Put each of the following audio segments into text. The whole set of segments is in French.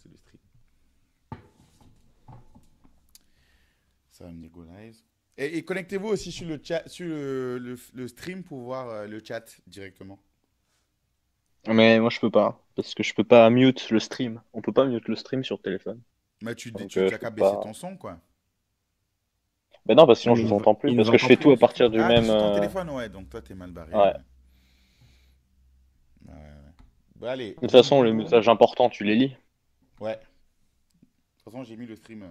lancer le stream. Ça va me dire go live. Et connectez-vous aussi sur le chat, sur le stream pour voir le chat directement. Mais moi je peux pas, parce que je peux pas mute le stream. On peut pas mute le stream sur téléphone. Mais tu Donc tu je t'as peux qu'à baisser pas. ton son, quoi. Ben non, parce que sinon Mais je vous entends plus, il parce nous que je entend fais tout plus. à partir du Ah, t'es même. sur ton téléphone, ouais. Donc toi, t'es mal barré. Ouais. Ouais. Ouais, ouais. Bah allez, De toute boum, façon, boum, les boum. messages importants, tu les lis. Ouais. De toute façon, j'ai mis le stream.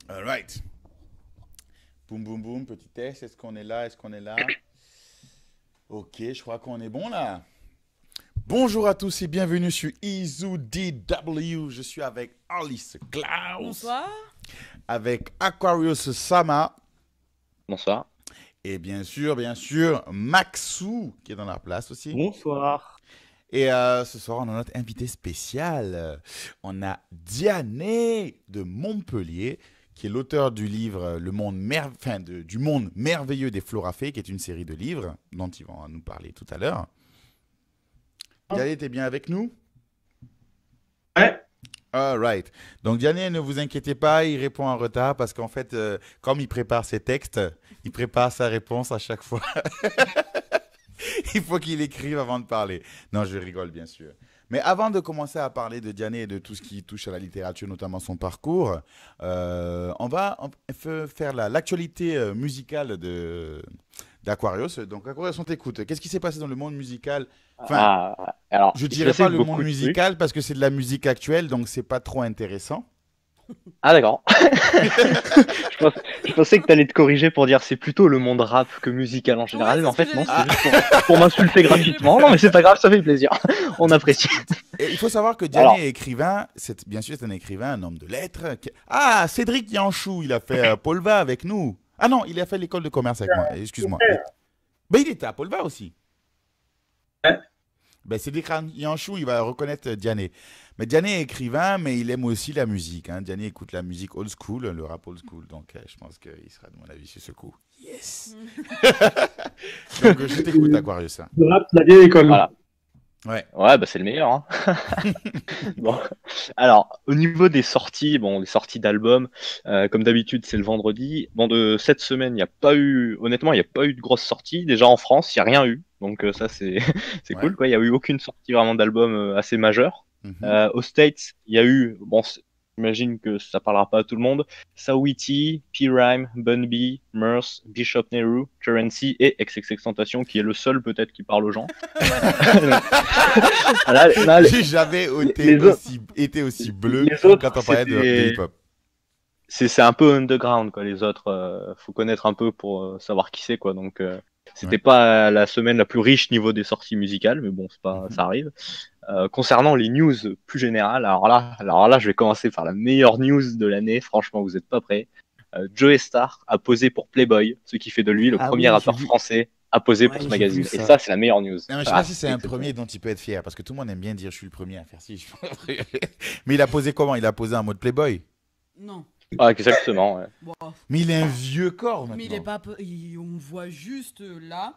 Alright. Boum, boum, boum, petit test. Est-ce qu'on est là? Est-ce qu'on est là? Ok, je crois qu'on est bon là. Bonjour à tous et bienvenue sur Izu DW. Je suis avec Alice Klaus. Bonsoir. Avec Aquarius Sama. Bonsoir. Et bien sûr, Maxou qui est dans la place aussi. Bonsoir. Et ce soir, on a notre invité spécial. On a Diané de Montpellier, qui est l'auteur du livre du monde merveilleux des Florafées, qui est une série de livres dont ils vont nous parler tout à l'heure. Diané, t'es bien avec nous? Ouais. All right. Donc, Diané, ne vous inquiétez pas, il répond en retard parce qu'en fait, comme il prépare ses textes, il prépare sa réponse à chaque fois. Il faut qu'il écrive avant de parler. Non, je rigole, bien sûr. Mais avant de commencer à parler de Diané et de tout ce qui touche à la littérature, notamment son parcours, on va faire l'actualité musicale d'Aquarius. Donc, Aquarius, on t'écoute. Qu'est-ce qui s'est passé dans le monde musical? Enfin, Alors, je il s'est dirais passé pas le beaucoup monde de trucs. musical parce que c'est de la musique actuelle, donc c'est pas trop intéressant. Ah d'accord. Je pensais que t'allais te corriger pour dire c'est plutôt le monde rap que musical en général, Ouais, mais en c'est ce fait que non, j'allais c'est juste pour m'insulter gratuitement. Non mais c'est pas grave, ça fait plaisir. On apprécie. Et il faut savoir que Diané Alors, est écrivain, bien sûr c'est un écrivain, un homme de lettres. Ah, Cédric Yanchou, il a fait Polva avec nous. Ah non, il a fait l'école de commerce avec moi, excuse-moi. Ben, il était à Polva aussi. Ouais. Ben, Cédric Yanchou, il va reconnaître Diané. Mais Diané est écrivain, mais il aime aussi la musique. Hein. Diané écoute la musique old school, le rap old school. Donc, je pense qu'il sera, de mon avis, sur ce coup. Yes. Donc, je t'écoute, Aquarius. Hein. Le rap, la vieille école. voilà. Ouais. Ouais, bah c'est le meilleur. Hein. Bon. Alors, au niveau des sorties, les sorties d'albums, comme d'habitude, c'est le vendredi. Bon, de cette semaine, il n'y a pas eu, honnêtement, il n'y a pas eu de grosses sorties. Déjà en France, il n'y a rien eu. Donc ça, c'est c'est Ouais. cool, quoi. Il n'y a eu aucune sortie vraiment d'album assez majeure. Mhm. Aux States, il y a eu, j'imagine que ça parlera pas à tout le monde, Saweetie, P-Rhyme, Bun B, Murs, Bishop Nehru, Currency et XXXTentacion, qui est le seul peut-être qui parle aux gens. Là, J'ai jamais été aussi bleu les autres, quand on parlait de hip-hop. c'est un peu underground, quoi. Les autres, faut connaître un peu pour savoir qui c'est, quoi. Donc, c'était Ouais. pas la semaine la plus riche niveau des sorties musicales, mais bon, c'est pas, ça arrive. Concernant les news plus générales, alors là, je vais commencer par la meilleure news de l'année. Franchement, vous n'êtes pas prêts. Joey Starr a posé pour Playboy, ce qui fait de lui le Ah premier oui, rappeur j'ai vu. français à poser Ouais, pour ce j'ai magazine. vu Et ça. ça, c'est la meilleure news. Non, mais je sais Ah, pas si c'est un exceptionnel. premier dont il peut être fier, parce que tout le monde aime bien dire je suis le premier à faire ci. Mais il a posé comment? Il a posé en mode Playboy. Non. Ah, exactement. Ouais. Bon. Mais il est un vieux corps maintenant. Mais il est pas. On voit juste là.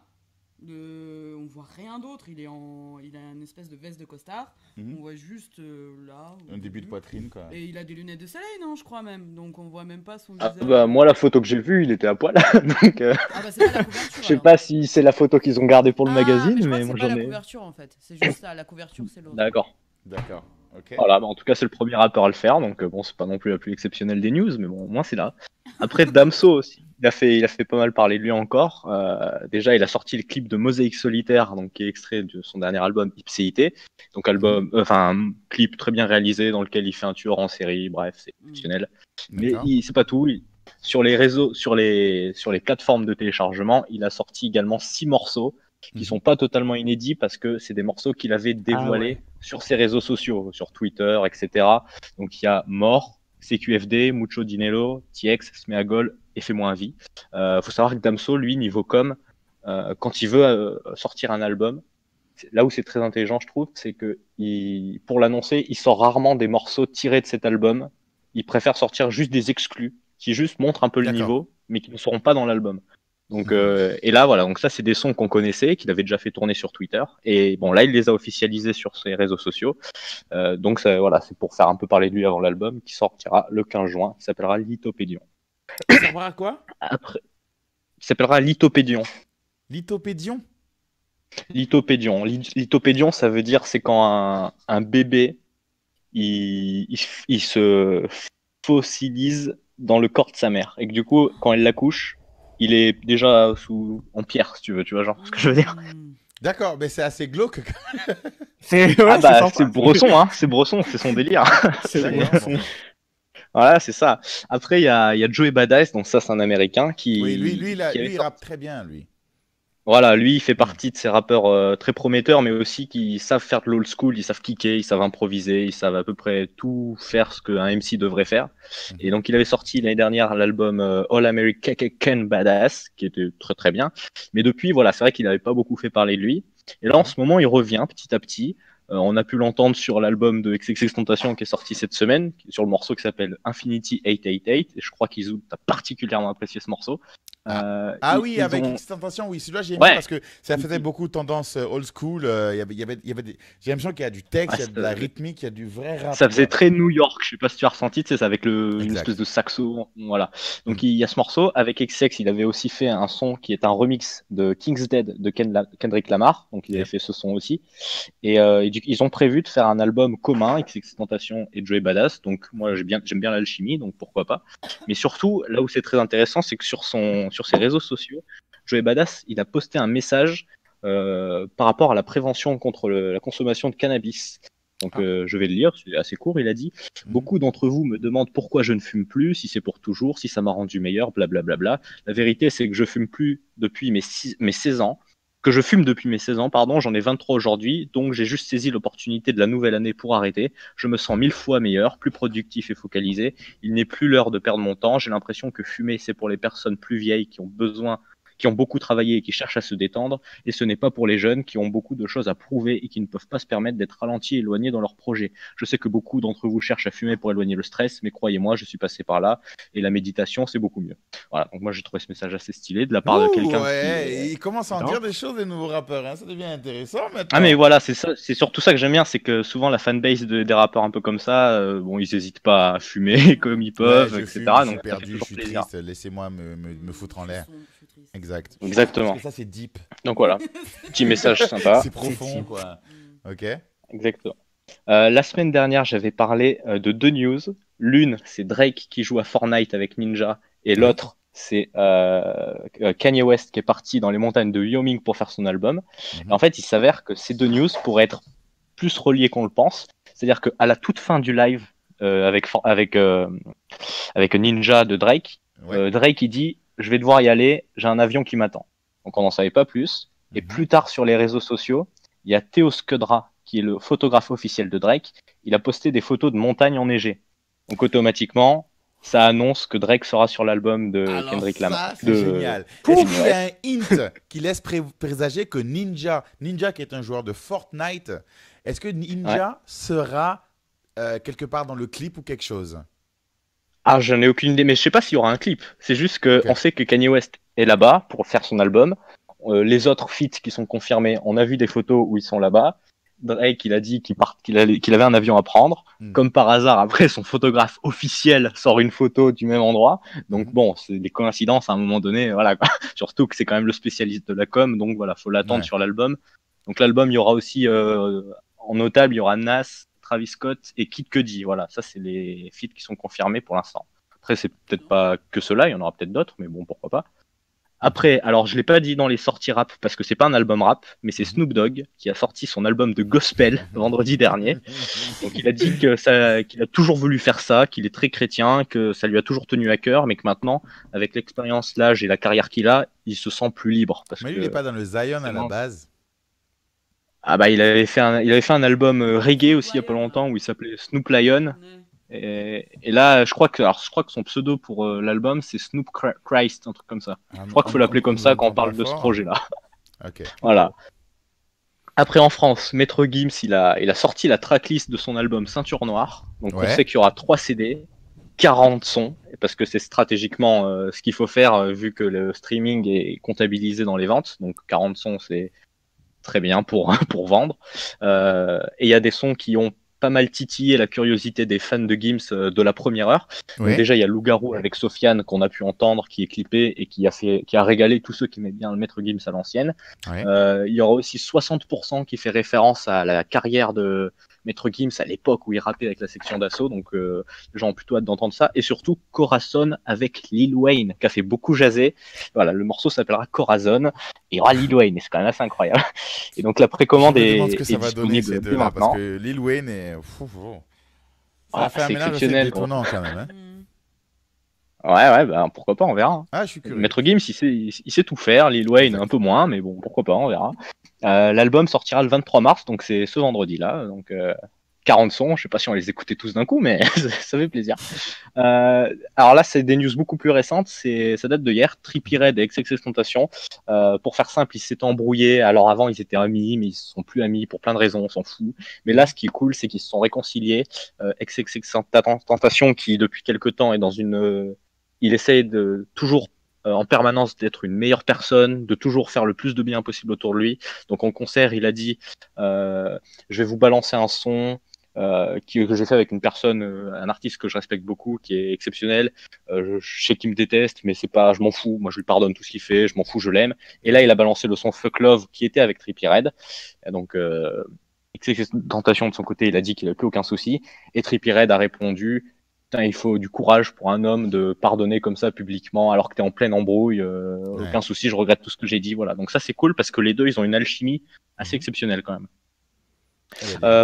On voit rien d'autre. Il a une espèce de veste de costard. Mhm. On voit juste là. Un début de poitrine, quoi. Et il a des lunettes de soleil, non, je crois même. Donc on voit même pas son Ah, visage. bah, moi, la photo que j'ai vue, il était à poil. Donc, Ah bah c'est pas la couverture. je sais alors. pas si c'est la photo qu'ils ont gardée pour le Ah, magazine, mais je crois mais que moi c'est pas j'en la ai. couverture en fait. C'est juste ça. La couverture c'est l'autre. D'accord. D'accord. Ok. Voilà, en tout cas, c'est le premier rappeur à le faire, donc bon, c'est pas non plus la plus exceptionnelle des news, mais bon, au moins c'est là. Après, Damso aussi, il a fait pas mal parler de lui encore. Déjà, il a sorti le clip de Mosaïque Solitaire, donc qui est extrait de son dernier album Ipséité. Donc un clip très bien réalisé dans lequel il fait un tueur en série, bref, c'est exceptionnel. Mais D'accord. c'est pas tout. Sur les réseaux, sur les plateformes de téléchargement, il a sorti également 6 morceaux qui sont pas totalement inédits parce que c'est des morceaux qu'il avait dévoilés ouais. sur ses réseaux sociaux, sur Twitter, etc. Donc il y a Mort, CQFD, Mucho Dinero, TX, Smeagol et Fais-moi un vie. Faut savoir que Damso, lui, niveau com, quand il veut sortir un album, là où c'est très intelligent, je trouve, c'est que pour l'annoncer, il sort rarement des morceaux tirés de cet album. Il préfère sortir juste des exclus qui juste montrent un peu le D'accord. niveau, mais qui ne seront pas dans l'album. Donc, et là, voilà, donc ça, c'est des sons qu'on connaissait, qu'il avait déjà fait tourner sur Twitter. Et bon, là, il les a officialisés sur ses réseaux sociaux. Donc, ça, voilà, c'est pour faire un peu parler de lui avant l'album qui sortira le 15 juin. Il s'appellera Lithopédion. Ça ressemblera à quoi? Après, il s'appellera Lithopédion. Lithopédion? Lithopédion. Lithopédion, ça veut dire c'est quand un bébé il se fossilise dans le corps de sa mère. Et que du coup, quand elle l'accouche, il est déjà en pierre, si tu veux, tu vois, genre ce que je veux dire. D'accord, mais c'est assez glauque. C'est Bresson, hein, c'est Bresson, c'est son délire. Voilà, c'est ça. Après, il y a Joey Badass, donc ça, c'est un Américain qui. Oui, lui, qui il rappe très bien, lui. Voilà, lui, il fait partie de ces rappeurs très prometteurs, mais aussi qui savent faire de l'old school, ils savent kicker, ils savent improviser, ils savent à peu près tout faire ce qu'un MC devrait faire. Et donc, il avait sorti l'année dernière l'album All American Badass, qui était très très bien. Mais depuis, voilà, c'est vrai qu'il n'avait pas beaucoup fait parler de lui. Et là, en ce moment, il revient petit à petit. On a pu l'entendre sur l'album de XXXTentacion qui est sorti cette semaine, sur le morceau qui s'appelle Infinity 888. Et je crois qu'Izu a particulièrement apprécié ce morceau. Oui, avec XXXTentacion, oui, celui-là j'ai aimé parce que ça faisait beaucoup tendance old school. J'ai l'impression qu'il y a du texte, il y a de la rythmique, il y a du vrai rap. Ça faisait très New York, je sais pas si tu as ressenti, tu sais, avec une espèce de saxo, voilà. Donc il y a ce morceau, avec XX, il avait aussi fait un son qui est un remix de King's Dead de Kendrick Lamar, donc il avait fait ce son aussi. Et ils ont prévu de faire un album commun, XXXTentacion et Joey Badass, donc moi j'aime bien l'alchimie, donc pourquoi pas. Mais surtout, là où c'est très intéressant, c'est que sur ses réseaux sociaux, Joey Badass, il a posté un message par rapport à la prévention contre la consommation de cannabis. Donc je vais le lire, c'est assez court, il a dit « Beaucoup d'entre vous me demandent pourquoi je ne fume plus, si c'est pour toujours, si ça m'a rendu meilleur, blablabla. La vérité, c'est que je fume plus depuis mes 16 ans. Que je fume depuis mes 16 ans, pardon, j'en ai 23 aujourd'hui, donc j'ai juste saisi l'opportunité de la nouvelle année pour arrêter. Je me sens 1000 fois meilleur, plus productif et focalisé. Il n'est plus l'heure de perdre mon temps. J'ai l'impression que fumer, c'est pour les personnes plus vieilles qui ont beaucoup travaillé et qui cherchent à se détendre, et ce n'est pas pour les jeunes qui ont beaucoup de choses à prouver et qui ne peuvent pas se permettre d'être ralentis et éloignés dans leurs projets. Je sais que beaucoup d'entre vous cherchent à fumer pour éloigner le stress, mais croyez-moi, je suis passé par là, et la méditation, c'est beaucoup mieux. » Voilà, donc moi j'ai trouvé ce message assez stylé de la part de quelqu'un qui... Il commence à en dire des choses, des nouveaux rappeurs, hein. Ça devient intéressant maintenant. Ah mais voilà, c'est surtout ça que j'aime bien, c'est que souvent la fanbase des rappeurs un peu comme ça, bon, ils n'hésitent pas à fumer comme ils peuvent, etc. Je suis perdu, je suis triste, laissez-moi me foutre en l'air. Exactement. Parce que ça, c'est deep. Donc voilà, petit message sympa. C'est profond, quoi. Ok. Exactement. La semaine dernière, j'avais parlé de deux news. L'une, c'est Drake qui joue à Fortnite avec Ninja, et l'autre, c'est Kanye West qui est parti dans les montagnes de Wyoming pour faire son album. Et en fait, il s'avère que ces deux news pourraient être plus reliées qu'on le pense. C'est-à-dire qu'à la toute fin du live avec Ninja de Drake, Drake il dit « Je vais devoir y aller, j'ai un avion qui m'attend ». Donc on n'en savait pas plus. Et plus tard sur les réseaux sociaux, il y a Theo Scudra, qui est le photographe officiel de Drake. Il a posté des photos de montagnes enneigées. Donc automatiquement, ça annonce que Drake sera sur l'album de Kendrick Lamar. C'est génial. Est-ce qu'il y a un hint qui laisse présager que Ninja qui est un joueur de Fortnite, est-ce que Ninja sera quelque part dans le clip ou quelque chose? Ah, j'en ai aucune idée, mais je sais pas s'il y aura un clip. C'est juste qu'on sait que Kanye West est là-bas pour faire son album. Les autres feats qui sont confirmés, on a vu des photos où ils sont là-bas. Drake, il a dit qu'il avait un avion à prendre. Comme par hasard, après, son photographe officiel sort une photo du même endroit. Donc bon, c'est des coïncidences à un moment donné, voilà, quoi. Surtout que c'est quand même le spécialiste de la com, donc voilà, faut l'attendre sur l'album. Donc l'album, il y aura aussi, en notable, il y aura Nas, Travis Scott et Kid Cudi. Voilà, ça c'est les feats qui sont confirmés pour l'instant. Après, c'est peut-être pas que ceux-là, il y en aura peut-être d'autres, mais bon, pourquoi pas. Après, alors je l'ai pas dit dans les sorties rap parce que c'est pas un album rap, mais c'est Snoop Dogg qui a sorti son album de gospel vendredi dernier. Donc il a dit qu'il a toujours voulu faire ça, qu'il est très chrétien, que ça lui a toujours tenu à cœur, mais que maintenant, avec l'expérience, l'âge et la carrière qu'il a, il se sent plus libre. Mais lui, il n'est pas dans le Zion à la base. Ah bah il avait fait un album reggae aussi il y a pas longtemps où il s'appelait Snoop Lion. Et là, je crois que son pseudo pour l'album c'est Snoop Christ, un truc comme ça. Je crois qu'il faut l'appeler comme ça quand on parle de ce projet-là. Okay. Voilà. Après en France, Maître Gims, il a sorti la tracklist de son album Ceinture Noire. Donc on sait qu'il y aura 3 CD. 40 sons, parce que c'est stratégiquement ce qu'il faut faire, vu que le streaming est comptabilisé dans les ventes. Donc 40 sons, c'est très bien pour, pour vendre. Et il y a des sons qui ont pas mal titillé la curiosité des fans de Gims de la première heure. Oui. Donc déjà, il y a Loup-Garou avec Sofiane qu'on a pu entendre, qui est clippé et qui a régalé tous ceux qui aimaient bien le Maître Gims à l'ancienne. Ouais. Il y aura aussi 60% qui fait référence à la carrière de Maître Gims à l'époque où il rappait avec la section d'assaut. Donc les gens ont plutôt hâte d'entendre ça. Et surtout Corazon avec Lil Wayne, qui a fait beaucoup jaser. Voilà, le morceau s'appellera Corazon et il y aura Lil Wayne, et c'est quand même assez incroyable. Et donc la précommande Je me est, demande ce que est ça va donner disponible ces dès deux-là, maintenant. parce que Lil Wayne est... Ça Ah, va faire un c'est mélange assez exceptionnel. détonnant quand même. Hein. Ouais, bah, pourquoi pas, on verra. Ah, je suis curieux. Maître Gims, il sait tout faire. Lil Wayne, un peu moins, mais bon, pourquoi pas, on verra. L'album sortira le 23 mars, donc c'est ce vendredi-là. Donc 40 sons, je sais pas si on les écoutait tous d'un coup, mais ça fait plaisir. Alors là, c'est des news beaucoup plus récentes, ça date de hier. Trippie Redd et XXXTentacion. Pour faire simple, ils s'étaient embrouillés. Alors avant, ils étaient amis, mais ils se sont plus amis pour plein de raisons, on s'en fout. Mais là, ce qui est cool, c'est qu'ils se sont réconciliés. XXXTentacion, qui depuis quelque temps est dans une... il essaye de toujours en permanence d'être une meilleure personne, de toujours faire le plus de bien possible autour de lui. Donc en concert, il a dit je vais vous balancer un son que j'ai fait avec une personne, un artiste que je respecte beaucoup, qui est exceptionnel. Je sais qu'il me déteste, mais c'est pas, je m'en fous. Moi, je lui pardonne tout ce qu'il fait, je m'en fous, je l'aime. Et là, il a balancé le son Fuck Love qui était avec Trippie Redd. Donc Tentation de son côté, il a dit qu'il n'avait plus aucun souci. Et Trippie Redd a répondu putain, il faut du courage pour un homme de pardonner comme ça publiquement alors que t'es en pleine embrouille. Aucun souci, je regrette tout ce que j'ai dit. Voilà. Donc ça, c'est cool parce que les deux, ils ont une alchimie assez exceptionnelle quand même.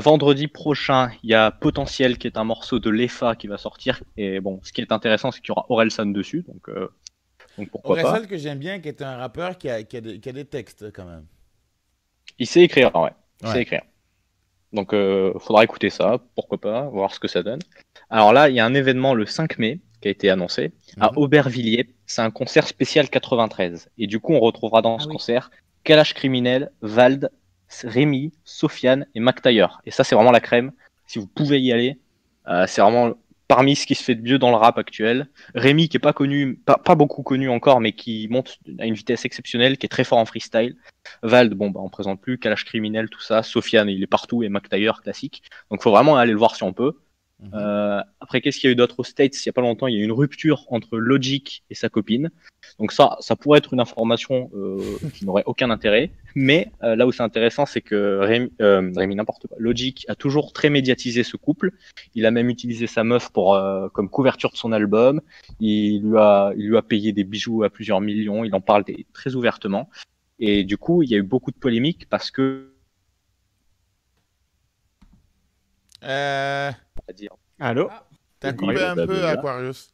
Vendredi prochain, il y a Potentiel qui est un morceau de l'EFA qui va sortir. Et bon, ce qui est intéressant, c'est qu'il y aura Orelsan dessus. Donc pourquoi pas. Orelsan que j'aime bien, qui est un rappeur qui a des textes quand même. Il sait écrire, ouais. Il sait écrire. Donc faudra écouter ça, pourquoi pas, voir ce que ça donne. Alors là, il y a un événement le 5 mai qui a été annoncé à Aubervilliers. C'est un concert spécial 93. Et du coup, on retrouvera dans ce concert Kalash Criminel, Vald, Rémi, Sofiane et Mac Taylor. Et ça, c'est vraiment la crème. Si vous pouvez y aller, c'est vraiment parmi ce qui se fait de mieux dans le rap actuel. Rémi, qui est pas connu, pas beaucoup connu encore, mais qui monte à une vitesse exceptionnelle, qui est très fort en freestyle. Vald, bon, bah, on présente plus. Kalash Criminel, tout ça. Sofiane, il est partout. Et Mac Taylor, classique. Donc, faut vraiment aller le voir si on peut. Après, qu'est-ce qu'il y a eu d'autre aux States? Il y a pas longtemps, il y a eu une rupture entre Logic et sa copine. Donc ça pourrait être une information qui n'aurait aucun intérêt. Mais là où c'est intéressant, c'est que Rémi, n'importe quoi, Logic a toujours très médiatisé ce couple. Il a même utilisé sa meuf comme couverture de son album. Il lui a payé des bijoux à plusieurs millions. Il en parle très ouvertement. Et du coup, il y a eu beaucoup de polémiques parce que Allô? T'as coupé un peu, Aquarius.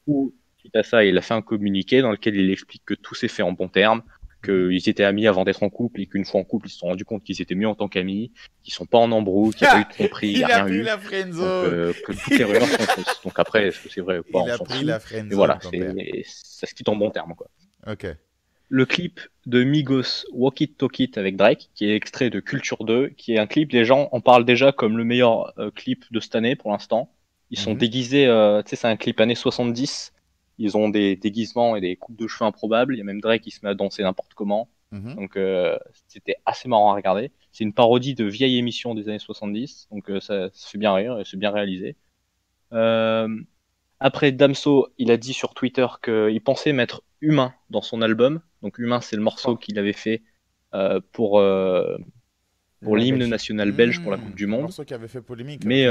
Suite à ça, il a fait un communiqué dans lequel il explique que tout s'est fait en bons termes, qu'ils étaient amis avant d'être en couple et qu'une fois en couple, ils se sont rendus compte qu'ils étaient mieux en tant qu'amis, qu'ils sont pas en embrouille, qu'il n'y a pas eu de tromperie, il n'y a rien eu. La friendzone. Que toutes les rumeurs sont fausses. Donc après, est-ce que c'est vrai ou pas, on s'en fout. Mais voilà, ça se quitte en bons termes, quoi. Ok. Le clip de Migos, Walk It Talk It avec Drake, qui est extrait de Culture 2, qui est un clip, les gens en parlent déjà comme le meilleur clip de cette année pour l'instant. Ils sont déguisés, tu sais, c'est un clip années 70. Ils ont des déguisements et des coupes de cheveux improbables. Il y a même Drake qui se met à danser n'importe comment. Donc c'était assez marrant à regarder. C'est une parodie de vieilles émissions des années 70. Donc ça fait bien rire et c'est bien réalisé. Après, Damso, il a dit sur Twitter qu'il pensait mettre Humain dans son album. Donc Humain, c'est le morceau qu'il avait fait pour l'hymne national belge pour la Coupe du Monde. Un morceau qui avait fait polémique. Mais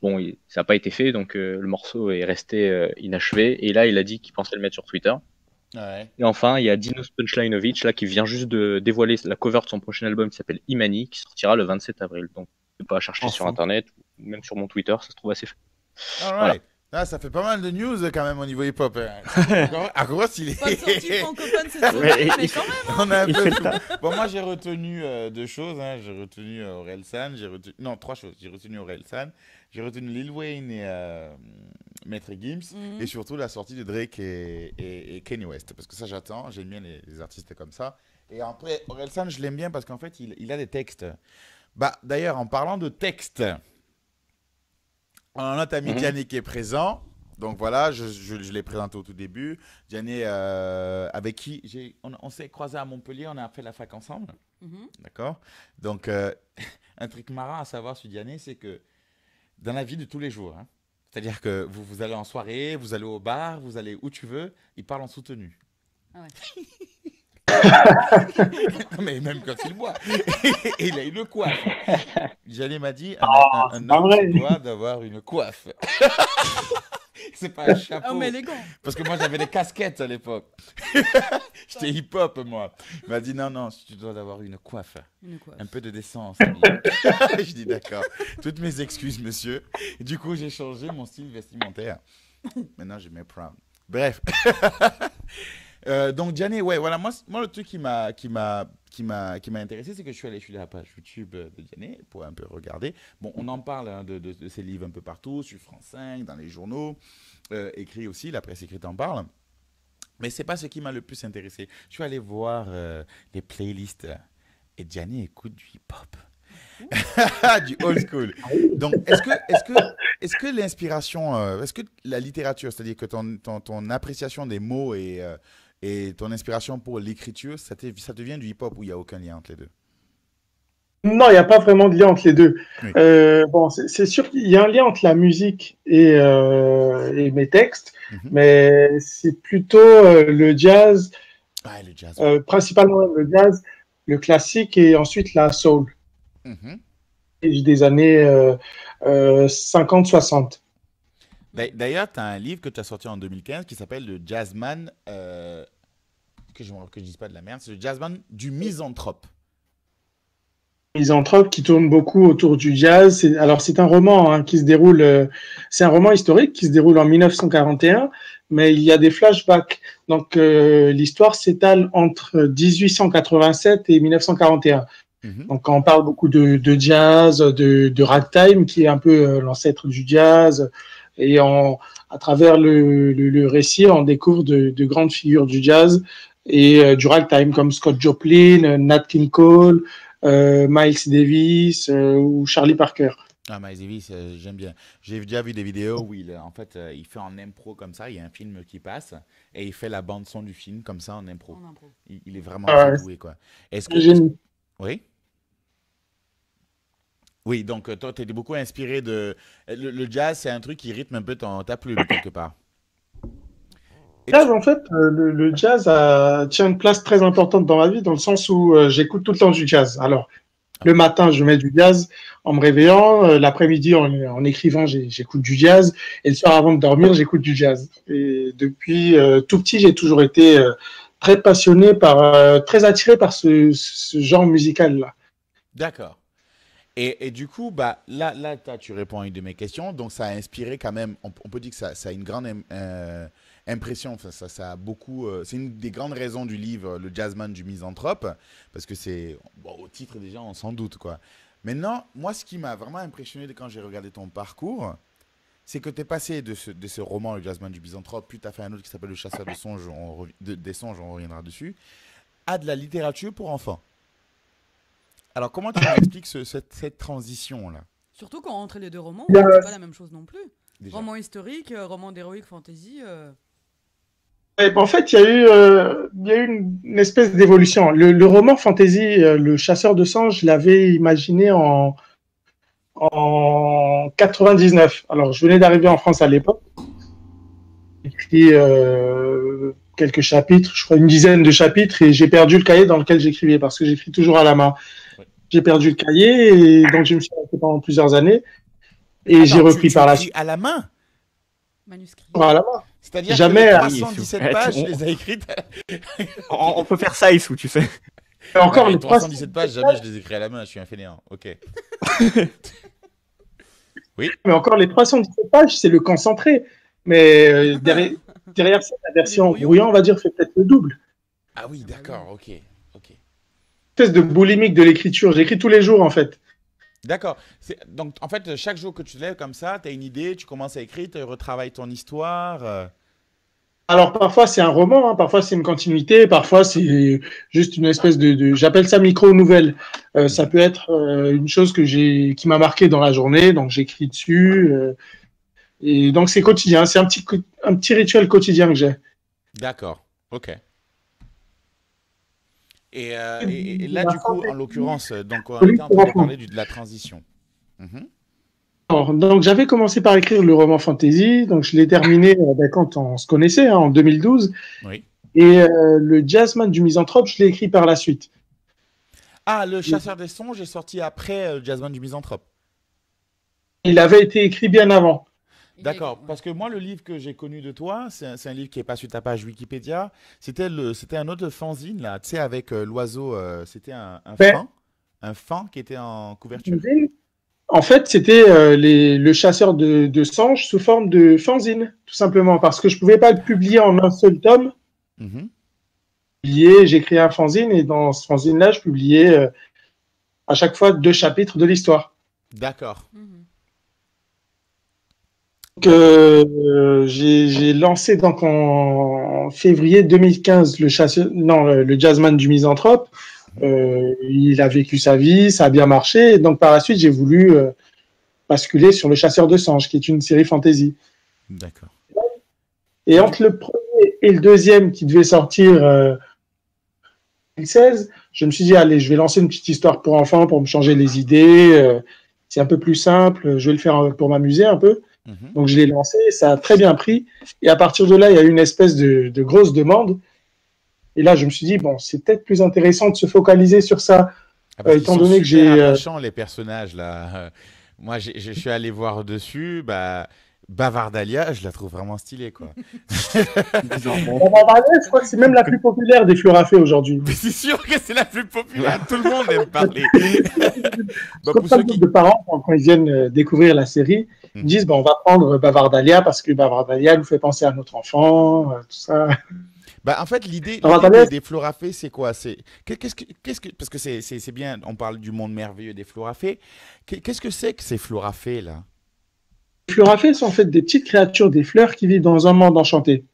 bon, ça n'a pas été fait, donc le morceau est resté inachevé. Et là, il a dit qu'il pensait le mettre sur Twitter. Ouais. Et enfin, il y a Dinos Punchlinovic là, qui vient juste de dévoiler la cover de son prochain album qui s'appelle Imani, qui sortira le 27 avril. Donc, n'hésitez pas à chercher sur Internet, ou même sur mon Twitter, ça se trouve assez facile. Voilà. Ah, ça fait pas mal de news quand même au niveau hip-hop. À gros, il est. Pas de sortie francophone cette semaine, mais quand même. On a un peu tout. Bon, moi, j'ai retenu deux choses. Hein. J'ai retenu Orelsan. Non, trois choses. J'ai retenu Orelsan. J'ai retenu Lil Wayne et Maître Gims. Et surtout la sortie de Drake et Kanye West. Parce que ça, j'attends. J'aime bien les artistes comme ça. Et après, Orelsan, je l'aime bien parce qu'en fait, il a des textes. Bah, d'ailleurs, en parlant de textes. On a Tamikiani qui est présent. Donc voilà, je l'ai présenté au tout début. Diané, avec qui on s'est croisés à Montpellier, on a fait la fac ensemble. Mhm. D'accord? Donc, un truc marrant à savoir sur Diané, c'est que dans la vie de tous les jours, hein, c'est-à-dire que vous allez en soirée, vous allez au bar, vous allez où tu veux, il parle en soutenu. Ah ouais. Mais même quand il boit, il a une coiffe. Diané m'a dit, Ah, un c'est pas homme vrai. se doit d'avoir une coiffe. C'est pas un chapeau. Oh, mais élégant. Parce que moi, j'avais des casquettes à l'époque. J'étais hip-hop, moi. Il m'a dit, non, non, tu dois avoir une coiffe. Une coiffe. Un peu de décence. ami. Je dis, d'accord. Toutes mes excuses, monsieur. Et du coup, j'ai changé mon style vestimentaire. Maintenant, je mets Brown. Bref. Donc, Diané, ouais, voilà, moi le truc qui m'a intéressé, c'est que je suis allé sur la page YouTube de Diané pour un peu regarder. Bon, on en parle hein, de ses livres un peu partout, sur France 5, dans les journaux, écrit aussi, la presse écrite en parle. Mais c'est pas ce qui m'a le plus intéressé. Je suis allé voir les playlists et Diané écoute du hip-hop. Du old school. Donc, est-ce que l'inspiration, est-ce que la littérature, c'est-à-dire que ton appréciation des mots et ton inspiration pour l'écriture, ça te vient du hip-hop ou il n'y a aucun lien entre les deux? Non, il n'y a pas vraiment de lien entre les deux. Oui. Bon, c'est sûr qu'il y a un lien entre la musique et mes textes, Mhm. mais c'est plutôt le jazz, Ah, le jazz. principalement le jazz, le classique et ensuite la soul, Mhm. des années 50-60. D'ailleurs, tu as un livre que tu as sorti en 2015 qui s'appelle Le Jazzman, que je ne dise pas de la merde, c'est le Jazzman du misanthrope. Misanthrope qui tourne beaucoup autour du jazz. Alors c'est un roman hein, qui se déroule, c'est un roman historique qui se déroule en 1941, mais il y a des flashbacks. Donc l'histoire s'étale entre 1887 et 1941. Mhm. Donc on parle beaucoup de jazz, de ragtime qui est un peu l'ancêtre du jazz. Et à travers le récit, on découvre de grandes figures du jazz et du ragtime comme Scott Joplin, Nat King Cole, Miles Davis ou Charlie Parker. Ah, Miles Davis, j'aime bien. J'ai déjà vu des vidéos où en fait, il fait en impro comme ça. Il y a un film qui passe et il fait la bande son du film comme ça en impro. En impro. Il est vraiment Ah ouais. très doué, quoi. Est-ce que... Génie. Oui? Oui, donc toi, tu es beaucoup inspiré de... Le jazz, c'est un truc qui rythme un peu ta plume, quelque part. Et Jazz, en fait, le jazz tient une place très importante dans ma vie, dans le sens où j'écoute tout le temps du jazz. Alors, le matin, je mets du jazz en me réveillant. L'après-midi, en écrivant, j'écoute du jazz. Et le soir, avant de dormir, j'écoute du jazz. Et depuis tout petit, j'ai toujours été très passionné très attiré par ce genre musical-là. D'accord. Et du coup, bah, là, tu réponds à une de mes questions. Donc, ça a inspiré quand même, on peut dire que ça a une grande impression. Enfin, ça a beaucoup. C'est une des grandes raisons du livre Le Jazzman du misanthrope. Parce que c'est. Bon, au titre, déjà, on s'en doute, quoi. Maintenant, moi, ce qui m'a vraiment impressionné quand j'ai regardé ton parcours, c'est que tu es passé de ce roman, Le Jazzman du misanthrope, puis tu as fait un autre qui s'appelle Le Chasseur de songes, des songes, on reviendra dessus, à de la littérature pour enfants. Alors, comment tu m'expliques cette transition-là? Surtout quand entre les deux romans, Il y a- c'est pas la même chose non plus. Déjà. Roman historique, roman d'heroic fantasy. Et en fait, il y a eu une espèce d'évolution. Le roman fantasy, Le Chasseur de songes, je l'avais imaginé en 99. Alors, je venais d'arriver en France à l'époque. J'ai écrit quelques chapitres, je crois une dizaine de chapitres, et j'ai perdu le cahier dans lequel j'écrivais parce que j'écris toujours à la main. Ouais. J'ai perdu le cahier et donc je me suis arrêté pendant plusieurs années et j'ai Attends, repris tu par la écris suite à la main? Manuscrit. à la main. C'est-à-dire Jamais, que les hein. 317 Oui, pages, on- je les ai écrites. On peut faire ça, Issou, tu sais. Et encore Ouais, les 317 pages, jamais je les écris à la main, je suis un fainéant. Ok. Mais encore les 317 pages, c'est le concentré. Mais derrière ça, la version brouillons. brouillon, on va dire, fait peut-être le double. Ah oui, d'accord, ok. Ok. Une espèce de boulimique de l'écriture. J'écris tous les jours, en fait. D'accord. Donc, en fait, chaque jour que tu te lèves comme ça, tu as une idée, tu commences à écrire, tu retravailles ton histoire. Alors parfois c'est un roman, hein, parfois c'est une continuité, parfois c'est juste une espèce j'appelle ça micro-nouvelle. Ça peut être une chose qui m'a marqué dans la journée, donc j'écris dessus. Et donc, c'est quotidien. C'est un petit rituel quotidien que j'ai. D'accord, ok. Et là, du coup, en l'occurrence, donc on était en train de parler de la transition. Mhm. Alors, donc, j'avais commencé par écrire le roman fantasy. Donc, je l'ai terminé quand on se connaissait, hein, en 2012. Oui. Et le Jazzman du Misanthrope, je l'ai écrit par la suite. Ah, le Chasseur des songes est sorti après Jazzman du Misanthrope. Il avait été écrit bien avant. D'accord, parce que moi, le livre que j'ai connu de toi, c'est un livre qui est pas sur ta page Wikipédia. C'était un autre fanzine, là, tu sais, avec l'oiseau. C'était un faon qui était en couverture. En fait, c'était le chasseur de singes sous forme de fanzine, tout simplement, parce que je ne pouvais pas le publier en un seul tome. Mhm. J'ai créé un fanzine et dans ce fanzine-là, je publiais à chaque fois 2 chapitres de l'histoire. D'accord. Donc, j'ai lancé donc en février 2015 le Jazzman du Misanthrope. Il a vécu sa vie, ça a bien marché. Et donc, par la suite, j'ai voulu basculer sur Le Chasseur de singes, qui est une série fantasy. D'accord. Et entre le premier et le deuxième qui devait sortir en 2016, je me suis dit, allez, je vais lancer une petite histoire pour enfants pour me changer les idées. C'est un peu plus simple, je vais le faire pour m'amuser un peu. Donc, je l'ai lancé, ça a très bien pris. Et à partir de là, il y a eu une espèce de grosse demande. Et là, je me suis dit, bon, c'est peut-être plus intéressant de se focaliser sur ça, étant donné que j'ai... attachants, les personnages, là. Moi, je suis allé voir dessus, Bavardalia, je la trouve vraiment stylée, quoi. Bavardalia, je crois que c'est même la plus populaire des Fleurafés aujourd'hui. Mais c'est sûr que c'est la plus populaire, tout le monde aime parler. Pour ceux de parents, quand ils viennent découvrir la série, ils disent, on va prendre Bavardalia parce que Bavardalia nous fait penser à notre enfant, tout ça. En fait, l'idée des Florafés, c'est quoi? Parce que c'est bien, on parle du monde merveilleux des Florafés. Qu'est-ce que c'est que ces Florafés, là? Les Florafés sont en fait des petites créatures des fleurs qui vivent dans un monde enchanté.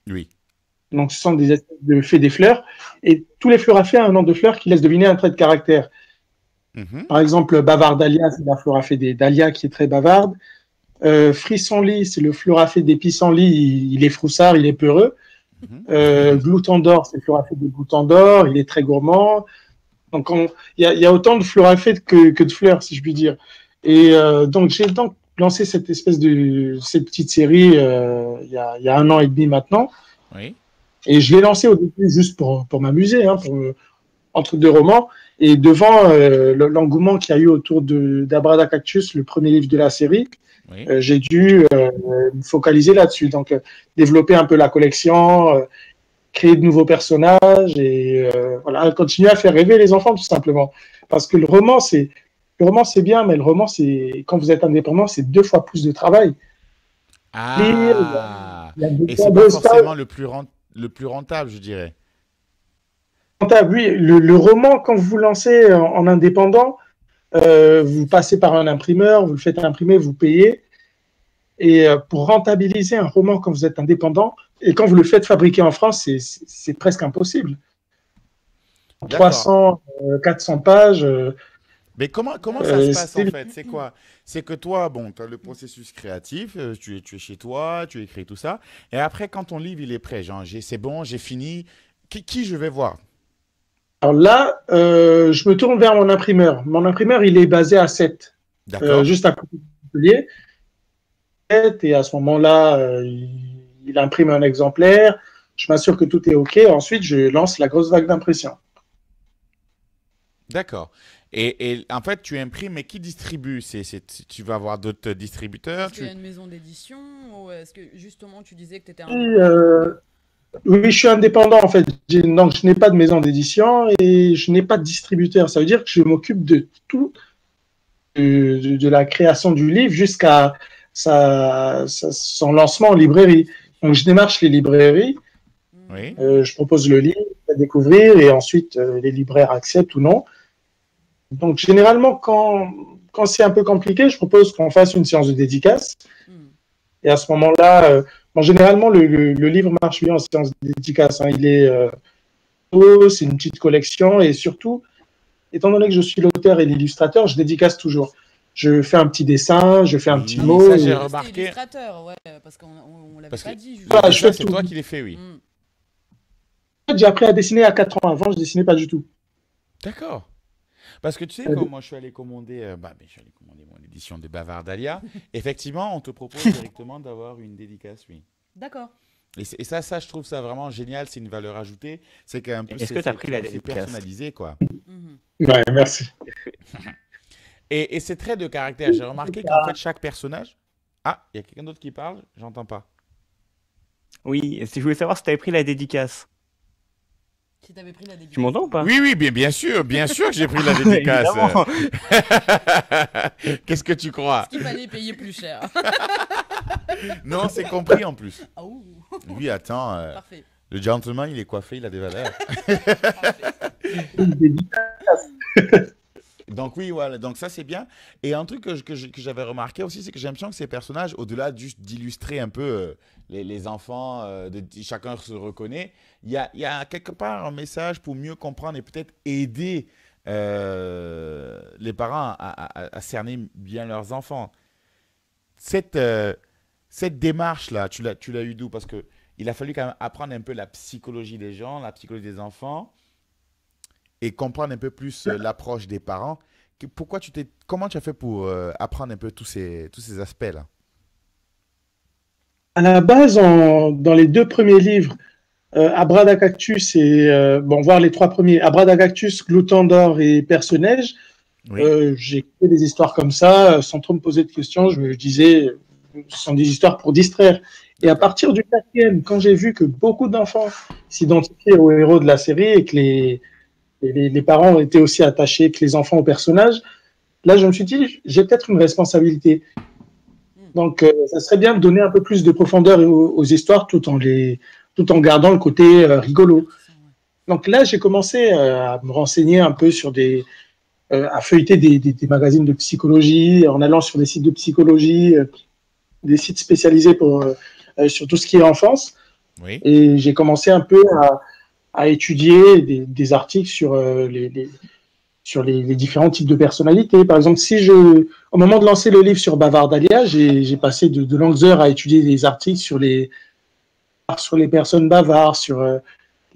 Oui. Donc, ce sont des espèces de fées des fleurs. Et tous les Florafés ont un nom de fleur qui laisse deviner un trait de caractère. Par exemple, Bavardalia, c'est la Florafée des dahlias qui est très bavarde. Frissonlis, c'est le Florafé des pissenlits, il est froussard, il est peureux. Gloutandor, c'est le Florafé des gloutandor, il est très gourmand. Donc, il y a autant de Florafés que de fleurs, si je puis dire. Et donc, j'ai lancé cette petite série il y a 1 an et demi maintenant. Oui. Et je l'ai lancé au début juste pour m'amuser, hein, entre 2 romans. Et devant l'engouement qu'il y a eu autour d'Abradacactus, le premier livre de la série, oui. J'ai dû me focaliser là-dessus. Donc, développer un peu la collection, créer de nouveaux personnages et voilà, continuer à faire rêver les enfants, tout simplement. Parce que le roman, c'est bien, mais le roman, quand vous êtes indépendant, c'est 2 fois plus de travail. Et c'est pas forcément le plus rentable, je dirais. Oui, le roman, quand vous vous lancez en indépendant, vous passez par un imprimeur, vous le faites imprimer, vous payez. Et pour rentabiliser un roman quand vous êtes indépendant, et quand vous le faites fabriquer en France, c'est presque impossible. 300, 400 pages. Mais comment ça se passe en fait? C'est quoi? C'est que toi, tu as le processus créatif, tu es chez toi, tu écris tout ça. Et après, quand ton livre il est prêt, genre c'est bon, j'ai fini, qui je vais voir? Alors là, je me tourne vers mon imprimeur. Mon imprimeur, il est basé à Sète, juste à côté de Montpellier. Et à ce moment-là, il imprime un exemplaire. Je m'assure que tout est OK. Ensuite, je lance la grosse vague d'impression. D'accord. Et en fait, tu imprimes, mais qui distribue? Tu vas avoir d'autres distributeurs? Est-ce qu'il y a une maison d'édition ou est-ce que justement tu disais que tu étais Oui, je suis indépendant en fait. Donc, je n'ai pas de maison d'édition et je n'ai pas de distributeur. Ça veut dire que je m'occupe de tout, de la création du livre jusqu'à son lancement en librairie. Donc, je démarche les librairies. Oui. Je propose le livre à découvrir et ensuite les libraires acceptent ou non. Donc, généralement, quand c'est un peu compliqué, je propose qu'on fasse une séance de dédicace. Et à ce moment-là, généralement, le livre marche bien en séance de dédicace. Hein. Il est c'est une petite collection et surtout, étant donné que je suis l'auteur et l'illustrateur, je dédicace toujours. je fais un petit dessin, je fais un petit Oui, mot. ça, j'ai et- remarqué. C'était illustrateur, ouais, parce qu'on l'avait Parce que pas dit. Voilà, ça, je fais c'est tout. toi qui les fais, oui. Mm. J'ai appris à dessiner à 4 ans. Avant, je dessinais pas du tout. D'accord. Parce que tu sais, quand moi je suis allé commander, je suis allé commander mon édition de Bavardalia, effectivement, on te propose directement d'avoir une dédicace, oui. D'accord. Et ça, je trouve ça vraiment génial, c'est une valeur ajoutée. C'est qu'un peu, Est-ce que t'as pris la c'est dédicace? personnalisé, quoi. Mhm. Ouais, merci. Et c'est très de caractère. J'ai remarqué qu'en fait, chaque personnage. Ah, il y a quelqu'un d'autre qui parle? J'entends pas. Oui, si je voulais savoir si t'avais pris la dédicace. Si t'avais pris la dédicace. Tu m'entends ou pas? Oui, bien sûr que j'ai pris la dédicace. Évidemment. Qu'est-ce que tu crois? Qu'il fallait payer plus cher. Non, c'est compris en plus. Ah, ouh. Oui, attends, Parfait. le gentleman, il est coiffé, il a des valeurs. Donc oui, voilà, donc ça c'est bien. Et un truc que j'avais remarqué aussi, c'est que j'ai l'impression que ces personnages, au-delà juste d'illustrer un peu les enfants, chacun se reconnaît, il y a quelque part un message pour mieux comprendre et peut-être aider les parents à cerner bien leurs enfants. Cette démarche-là, tu l'as eu d'où? Parce qu'il a fallu quand même apprendre un peu la psychologie des gens, la psychologie des enfants, et comprendre un peu plus l'approche des parents. Comment tu as fait pour apprendre un peu tous ces aspects-là? À la base, dans les 2 premiers livres, Abracadactus et voir les 3 premiers, Abracadactus, Glouton d'or et Perce-Neige, Oui. j'ai écouté des histoires comme ça, sans trop me poser de questions. Je me disais, ce sont des histoires pour distraire. Et à partir du 4e, quand j'ai vu que beaucoup d'enfants s'identifiaient aux héros de la série et que les parents étaient aussi attachés que les enfants aux personnages, là, je me suis dit, j'ai peut-être une responsabilité. Donc, ça serait bien de donner un peu plus de profondeur aux histoires tout en gardant le côté rigolo. Donc là, j'ai commencé à me renseigner un peu à feuilleter des magazines de psychologie, en allant sur des sites de psychologie, des sites spécialisés sur tout ce qui est enfance. Oui. Et j'ai commencé un peu à étudier des articles sur les différents types de personnalités. Par exemple, au moment de lancer le livre sur Bavardalia, j'ai passé de longues heures à étudier des articles sur les personnes bavardes, sur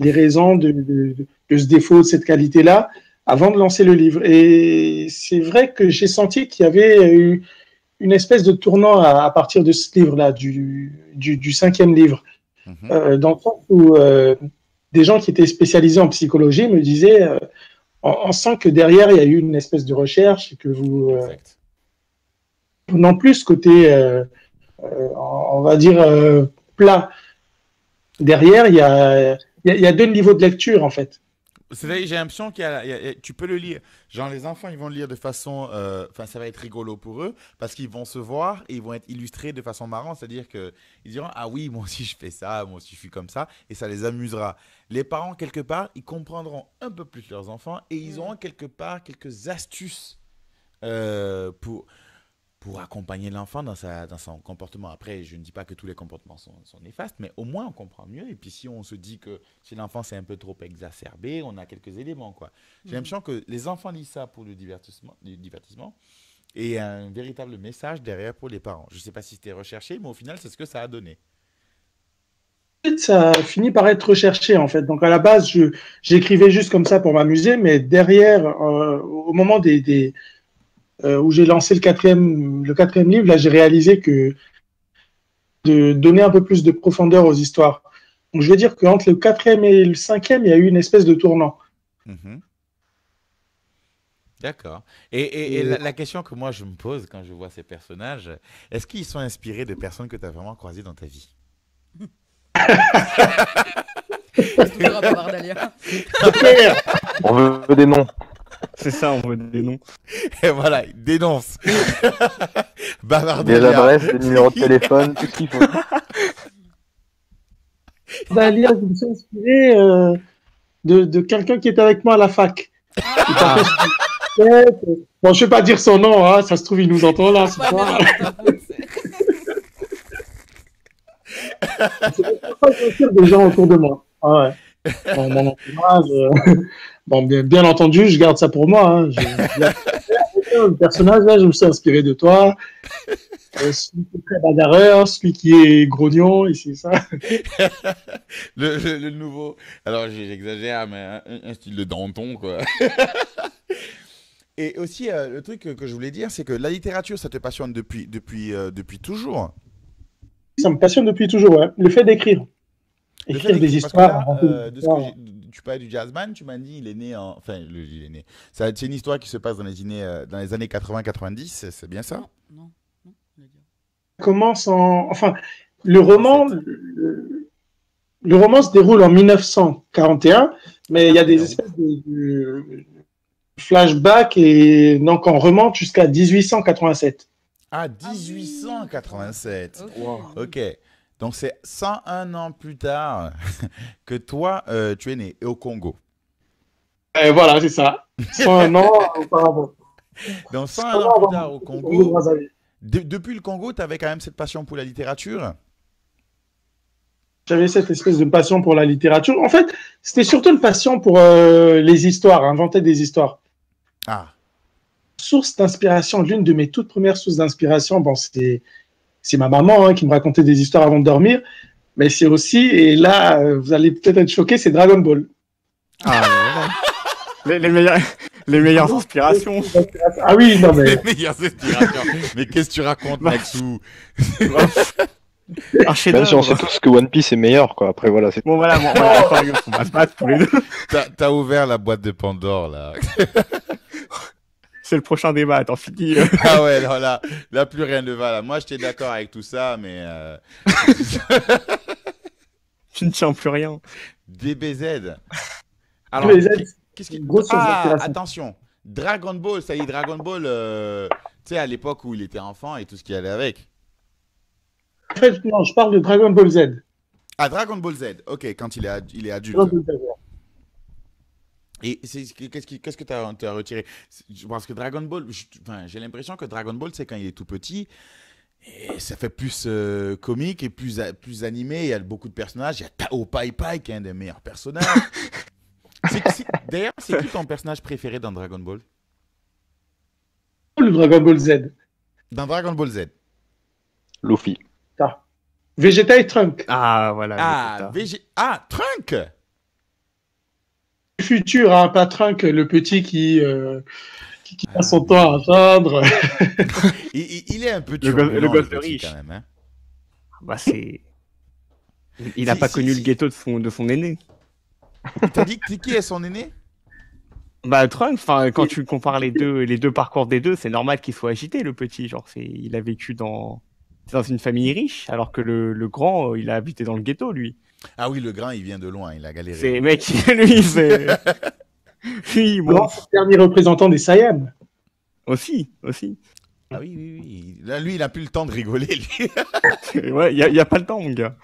les raisons de ce défaut, de cette qualité-là, avant de lancer le livre. Et c'est vrai que j'ai senti qu'il y avait eu une espèce de tournant à partir de ce livre-là, du 5e livre, dans le sens où des gens qui étaient spécialisés en psychologie me disaient on sent que derrière, il y a eu une espèce de recherche et que non plus ce côté, on va dire, plat. Derrière, il y a 2 niveaux de lecture, en fait. C'est-à-dire, j'ai l'impression tu peux le lire. Genre, les enfants, ils vont le lire de façon... ça va être rigolo pour eux parce qu'ils vont se voir et ils vont être illustrés de façon marrante. C'est-à-dire qu'ils diront, ah oui, moi aussi, je fais ça, moi aussi, je suis comme ça. Et ça les amusera. Les parents, quelque part, ils comprendront un peu plus leurs enfants et ils auront quelque part quelques astuces pour accompagner l'enfant dans son comportement. Après, je ne dis pas que tous les comportements sont néfastes, mais au moins on comprend mieux. Et puis si on se dit que si l'enfant c'est un peu trop exacerbé, on a quelques éléments, quoi. J'ai l'impression que les enfants lisent ça pour le divertissement et un véritable message derrière pour les parents. Je ne sais pas si c'était recherché, mais au final, c'est ce que ça a donné. Ça finit par être recherché, en fait. Donc à la base, j'écrivais juste comme ça pour m'amuser, mais derrière, au moment où j'ai lancé le 4e livre, là, j'ai réalisé que de donner un peu plus de profondeur aux histoires. Donc, je veux dire qu'entre le 4e et le 5e, il y a eu une espèce de tournant. D'accord. Et la question que moi, je me pose quand je vois ces personnages, est-ce qu'ils sont inspirés de personnes que tu as vraiment croisées dans ta vie? Toujours à Bavardalia. On veut des noms. C'est ça, on veut des noms. Et voilà, il dénonce. Des Bavardalia. adresses, des numéros de téléphone, tout ce qu'il faut. Dalia, je me suis inspiré de quelqu'un qui était avec moi à la fac. Bon, je ne vais pas dire son nom, hein, ça se trouve, il nous entend là. Ce soir. C'est des gens autour de moi. Ah ouais. Mon entourage, bon, bien entendu, je garde ça pour moi. Hein. Le personnage, là, je me suis inspiré de toi. Celui qui est très bagarreur, celui qui est grognon, et c'est ça. Le nouveau. Alors, j'exagère, mais un style de Danton, quoi. Et aussi, le truc que je voulais dire, c'est que la littérature, ça te passionne depuis toujours. Ça me passionne depuis toujours, ouais. Le fait d'écrire. Le fait Écrire des d'écrire, parce que histoires, là, inventer des de ce que histoires. tu parlais du jazzman, tu m'as dit, il est né en. Enfin, il est né. C'est une histoire qui se passe dans les années 80-90, c'est bien ça? Non, il a dit. Commence en. Enfin, le roman, 87. le roman se déroule en 1941, mais il y a des 41. espèces de flashbacks et donc on remonte jusqu'à 1887. Ah, Ah oui, 1887. Ok. Wow. Ok. Donc, c'est 101 ans plus tard que toi, tu es né au Congo. Et voilà, c'est ça. 101 ans auparavant. Donc, 101 101 ans plus avant tard au le Congo. Congo-Brazzaville. Depuis le Congo, tu avais quand même cette passion pour la littérature? J'avais cette espèce de passion pour la littérature. En fait, c'était surtout une passion pour les histoires, inventer des histoires. Ah, Source d'inspiration, l'une de mes toutes premières sources d'inspiration, bon, c'est ma maman hein, qui me racontait des histoires avant de dormir, mais c'est aussi, et là, vous allez peut-être être choqués, c'est Dragon Ball. Ah, voilà. Les meilleures inspirations. Ah oui, non mais les meilleures inspirations. Mais qu'est-ce que tu racontes, Maxou? Un Même si on chef-d'œuvre. sait tous que One Piece est meilleur, quoi. Après, voilà, c'est Bon, voilà, bon, d'accord, on va se battre tous les deux. T'as ouvert la boîte de Pandore, là. C'est le prochain débat, attends, fini. Ah ouais, non, là, plus rien ne va. Là. Moi, j'étais d'accord avec tout ça, mais Tu ne tiens plus rien. DBZ. tous les aides, qu'est-ce c'est qui... une grosse source Ah, d'inspiration. attention. Dragon Ball, ça y est, Dragon Ball, tu sais, à l'époque où il était enfant et tout ce qui allait avec. En fait, non, je parle de Dragon Ball Z. Ah, Dragon Ball Z, ok, quand il est adulte. Dragon Ball Z. Et qu'est-ce que tu as retiré? Parce que Dragon Ball, enfin, j'ai l'impression que Dragon Ball, c'est quand il est tout petit, et ça fait plus comique et plus animé. Il y a beaucoup de personnages. Il y a Tao Pai Pai qui est un des meilleurs personnages. D'ailleurs, c'est qui ton personnage préféré dans Dragon Ball? Le Dragon Ball Z. Dans Dragon Ball Z. Luffy. Ça. Vegeta et Trunk. Ah, voilà. Ah, Trunk! Le futur, hein, pas Trunk, le petit qui passe son temps à atteindre. Il est un peu Le turbulent, gosse de petit, riche. quand même. Hein. Bah, c'est. Il n'a pas connu le ghetto de son aîné. T'as dit que qui est son aîné? Bah, Trunk, enfin, quand tu compares les deux parcours des deux, c'est normal qu'il soit agité, le petit. Genre, il a vécu dans une famille riche, alors que le grand, il a habité dans le ghetto, lui. Ah oui, le grand, il vient de loin, il a galéré. C'est, mec, lui, c'est. Lui, bon. Non, c'est le dernier représentant des Saiyans. Aussi. Ah oui, oui, oui. Là, lui, il n'a plus le temps de rigoler, lui. Ouais, y a pas le temps, mon gars.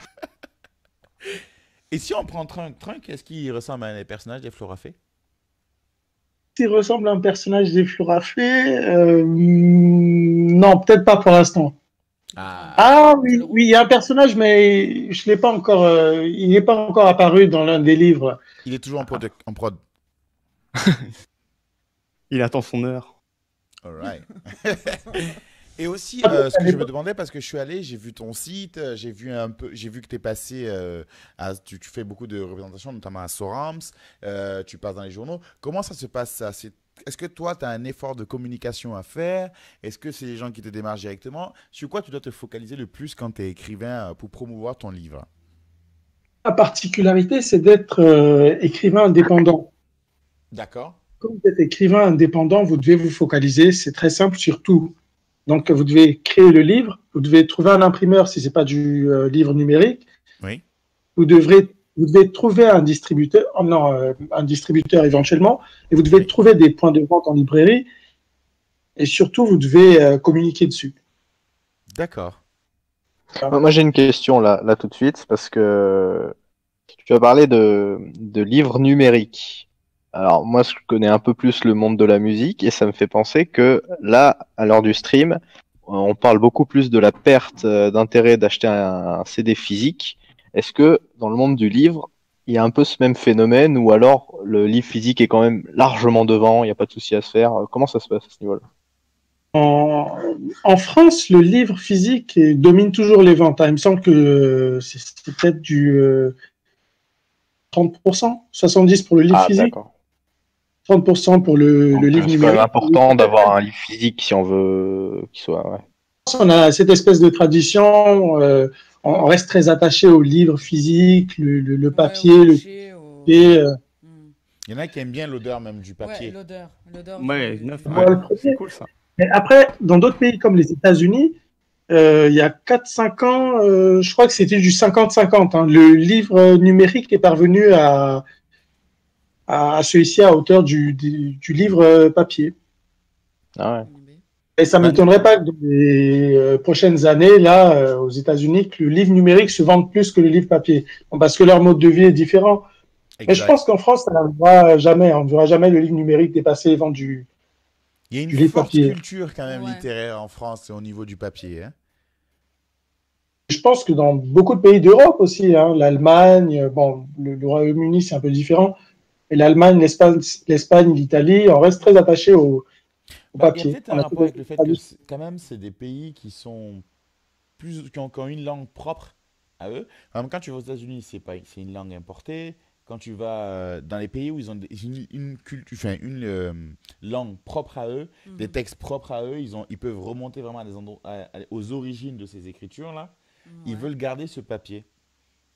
Et si on prend Trunk, est-ce qu'il ressemble à un des personnages des Florafé? S'il ressemble à un personnage des Florafé, non, peut-être pas pour l'instant. Ah oui, oui, il y a un personnage, mais je l'ai pas encore. Il n'est pas encore apparu dans l'un des livres. Il est toujours en prod. Il attend son heure. All right. Et aussi, ce que je me demandais, parce que je suis allé, j'ai vu ton site, j'ai vu que tu es passé, tu fais beaucoup de représentations, notamment à Sorams, tu passes dans les journaux. Comment ça se passe ça? Est-ce que toi, tu as un effort de communication à faire? Est-ce que c'est les gens qui te démarchent directement? Sur quoi tu dois te focaliser le plus quand tu es écrivain pour promouvoir ton livre? La particularité, c'est d'être écrivain indépendant. D'accord. Comme vous êtes écrivain indépendant, vous devez vous focaliser, c'est très simple sur tout. Donc, vous devez créer le livre, vous devez trouver un imprimeur si ce n'est pas du livre numérique. Oui. Vous devez trouver un distributeur, un distributeur éventuellement, et vous devez trouver des points de vente en librairie, et surtout, vous devez communiquer dessus. D'accord. Moi, j'ai une question là tout de suite, parce que tu as parlé de livres numériques. Alors, moi, je connais un peu plus le monde de la musique, et ça me fait penser que là, à l'heure du stream, on parle beaucoup plus de la perte d'intérêt d'acheter un CD physique. Est-ce que dans le monde du livre, il y a un peu ce même phénomène, ou alors le livre physique est quand même largement devant, il n'y a pas de souci à se faire? Comment ça se passe à ce niveau-là? En, en France, le livre physique domine toujours les ventes, hein. Il me semble que c'est peut-être du 30%, 70% pour le livre Ah, physique, d'accord. 30% pour le Donc, livre c'est quand même numérique. important d'avoir un livre physique si on veut qu'il soit. Ouais. On a cette espèce de tradition, on reste très attaché au livre physique, le papier, au le toucher, papier. Hmm. Il y en a qui aiment bien l'odeur même du Ouais, papier. l'odeur Ouais, du neuf, livre. ouais, le premier. c'est cool ça. Mais après, dans d'autres pays comme les États-Unis, il y a 4-5 ans, je crois que c'était du 50-50, hein. Le livre numérique est parvenu à celui-ci à hauteur du livre papier. Ah ouais. Et ça ne Ben, m'étonnerait pas que dans les prochaines années, là, aux États-Unis, que le livre numérique se vende plus que le livre papier. Bon, parce que leur mode de vie est différent. Mais je exact. pense qu'en France, ça n'arrivera jamais. On ne verra jamais le livre numérique dépasser les ventes du Il y a une livre forte papier. culture quand même Ouais. littéraire en France au niveau du papier. Hein. Je pense que dans beaucoup de pays d'Europe aussi, hein, l'Allemagne, bon, le Royaume-Uni, c'est un peu différent. Et l'Allemagne, l'Espagne, l'Italie, on reste très attaché au Ben, il y a papier. peut-être On un a rapport avec le fait que quand même c'est des pays qui sont qui ont une langue propre à eux. Par exemple, quand tu vas aux États-Unis, c'est une langue importée. Quand tu vas dans les pays où ils ont une culture, enfin une langue propre à eux, des textes propres à eux, ils peuvent remonter vraiment à des endroits, aux origines de ces écritures-là. Ils veulent garder ce papier.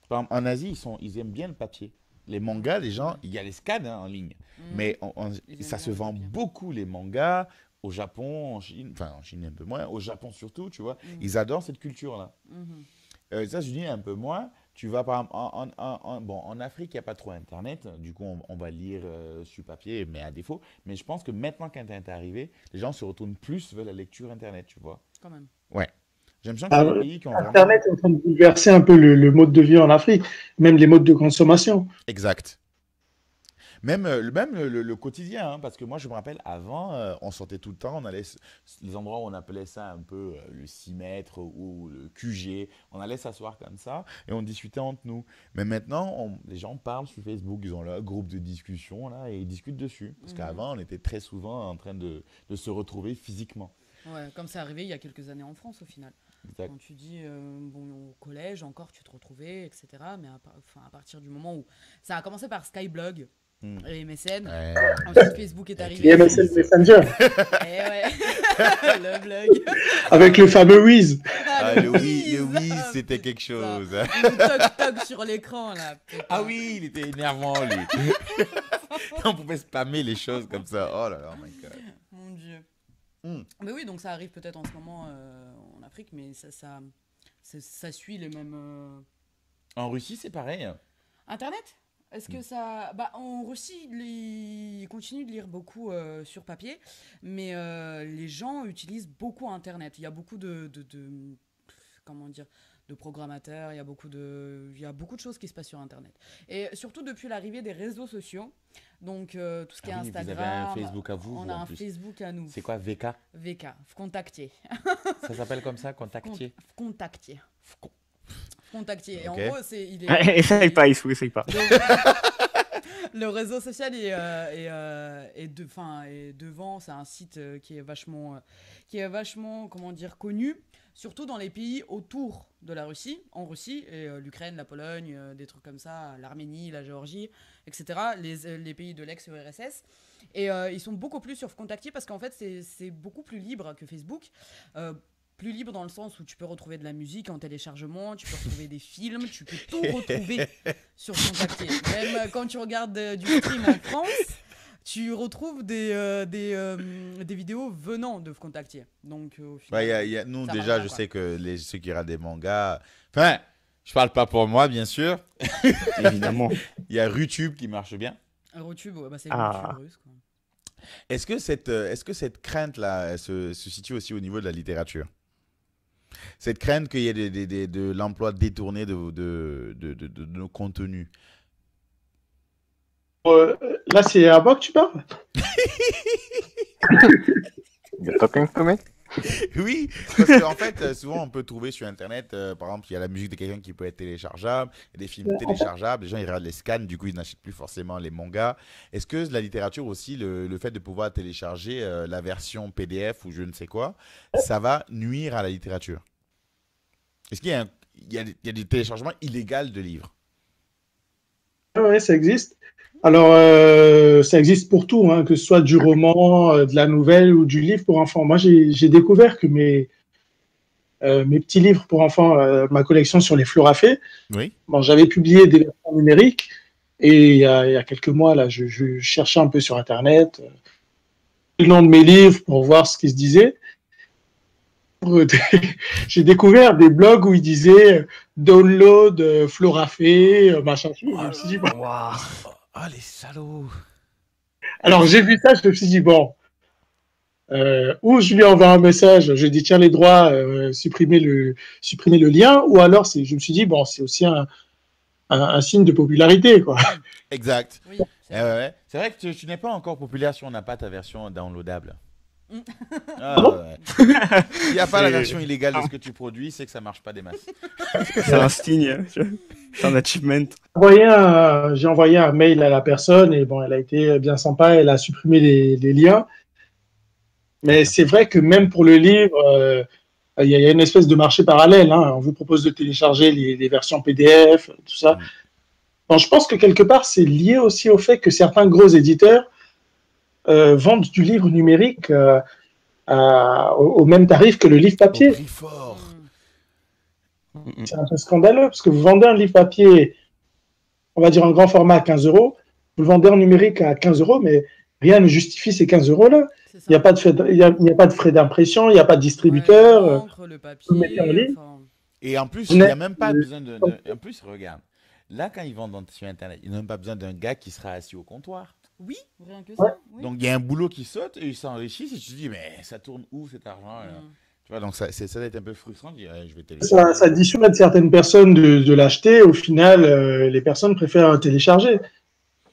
Par exemple, en Asie, ils aiment bien le papier. Les mangas, les gens, il y a les scans hein, en ligne, mais ça se vend beaucoup les mangas au Japon, en Chine, enfin en Chine un peu moins, au Japon surtout, tu vois. Ils adorent cette culture-là. Les États-Unis un peu moins. Tu vas par exemple en Afrique, il n'y a pas trop Internet. Du coup, on va lire sur papier, mais à défaut. Mais je pense que maintenant qu'Internet est arrivé, les gens se retournent plus vers la lecture Internet, tu vois. Quand même. Ouais. J'ai l'impression qu'il y a des pays qui ont vraiment... Internet est en train de bouleverser un peu le mode de vie en Afrique, même les modes de consommation. Exact. Même le quotidien, hein, parce que moi je me rappelle avant, on sortait tout le temps, on allait les endroits où on appelait ça un peu le 6 mètres ou le QG, on allait s'asseoir comme ça et on discutait entre nous. Mais maintenant, les gens parlent sur Facebook, ils ont leur groupe de discussion là et ils discutent dessus. Parce qu'avant, on était très souvent en train de se retrouver physiquement. Ouais, comme c'est arrivé il y a quelques années en France au final. Exact. Quand tu dis, bon, au collège encore, tu te retrouvais, etc. Mais à partir du moment où ça a commencé par Skyblog et MSN, ensuite Facebook est arrivé. Et MSN Messenger. Et ouais, le blog. Avec le fameux Wiz. Le Wiz, c'était quelque chose. Le toc sur l'écran là. Putain. Ah oui, il était énervant lui. On pouvait spammer les choses comme ça. Oh là là, oh my god. Mon Dieu. Mais oui, donc ça arrive peut-être en ce moment en Afrique, mais ça suit les mêmes. En Russie, c'est pareil. Internet? Est-ce que ça... Bah, en Russie, ils continuent de lire beaucoup sur papier, mais les gens utilisent beaucoup Internet. Il y a beaucoup comment dire, de programmateurs, il y a beaucoup de choses qui se passent sur Internet. Et surtout depuis l'arrivée des réseaux sociaux, donc tout ce qui est Instagram... Vous avez un Facebook à vous, on a un Facebook à nous. C'est quoi, VK? VK, contactier. Ça s'appelle comme ça, contactier? Contactier. Contactier. Et Ok. en gros, Essaye pas, Issou, essaye pas. Le réseau social est devant. C'est un site qui est vachement, comment dire, connu, surtout dans les pays autour de la Russie, en Russie, et l'Ukraine, la Pologne, des trucs comme ça, l'Arménie, la Géorgie, etc. Les pays de l'ex-URSS. Et ils sont beaucoup plus sur Contactier parce qu'en fait, c'est beaucoup plus libre que Facebook. Plus libre dans le sens où tu peux retrouver de la musique en téléchargement, tu peux retrouver des films, tu peux tout retrouver sur Contactier. Même quand tu regardes du stream en France, tu retrouves des vidéos venant de Contactier. Donc, au final, nous, ça déjà, marche, je quoi. sais que ceux qui regardent des mangas... Enfin, je parle pas pour moi, bien sûr. Évidemment. Il y a YouTube qui marche bien. Rutube, ouais, bah, c'est Ah. YouTube russe, quoi. Est-ce que cette crainte-là se situe aussi au niveau de la littérature? Cette crainte qu'il y ait de l'emploi détourné de nos contenus. Là, c'est à moi que tu parles. You're talking to me? Oui, parce qu'en fait, souvent on peut trouver sur Internet, par exemple, il y a la musique de quelqu'un qui peut être téléchargeable, il y a des films téléchargeables, les gens ils regardent les scans, du coup ils n'achètent plus forcément les mangas. Est-ce que la littérature aussi, le fait de pouvoir télécharger la version PDF ou je ne sais quoi, ça va nuire à la littérature? Est-ce qu'il y a, il y a des téléchargements illégaux de livres? Ouais, ça existe. Alors, ça existe pour tout, hein, que ce soit du roman, de la nouvelle ou du livre pour enfants. Moi, j'ai découvert que mes petits livres pour enfants, ma collection sur les Florafés, Oui. bon, j'avais publié des versions numériques et il y a quelques mois, là, je cherchais un peu sur Internet le nom de mes livres pour voir ce qu'ils se disaient. J'ai découvert des blogs où ils disaient download Florafé, machin. Je me suis dit, bon. Waouh. Oh, les salauds! Alors, j'ai vu ça, je me suis dit, bon, ou je lui envoie un message, je dis, tiens, les droits, supprimer le lien, ou alors, je me suis dit, bon, c'est aussi un signe de popularité, quoi. Exact. Oui, c'est Ouais, vrai. ouais. C'est vrai que tu n'es pas encore populaire si on n'a pas ta version downloadable. Mm. Ah, ouais. S'il n'y a pas la C'est- version illégale de ce que tu produis, c'est que ça marche pas des masses. C'est un signe. C'est un achievement. J'ai envoyé un mail à la personne et bon, elle a été bien sympa, elle a supprimé les liens. Mais c'est vrai que même pour le livre, il y a une espèce de marché parallèle, hein. On vous propose de télécharger les versions PDF, tout ça. Mm. Bon, je pense que quelque part, c'est lié aussi au fait que certains gros éditeurs vendent du livre numérique au même tarif que le livre Au papier. prix fort. Mm. C'est un peu scandaleux parce que vous vendez un livre papier, on va dire en grand format à 15 euros, vous le vendez en numérique à 15 euros, mais rien ne justifie ces 15 euros-là. C'est ça. Il n'y a pas de frais, il y a pas de frais d'impression, il n'y a pas de Ouais, distributeur. l'encre, le vous le mettez en papier, ligne. enfin, Et en plus, Vous il n'y a n'êtes- même pas besoin de. En plus, regarde. Là, quand ils vendent sur Internet, ils n'ont même pas besoin d'un gars qui sera assis au comptoir. oui, rien que Ouais. ça. Oui. Donc, il y a un boulot qui saute et ils s'enrichissent et tu te dis, mais ça tourne où cet argent là? Mm. Tu vois, donc ça doit être un peu frustrant de dire, je vais télécharger. Ça dissuade certaines personnes de l'acheter. Au final, les personnes préfèrent télécharger.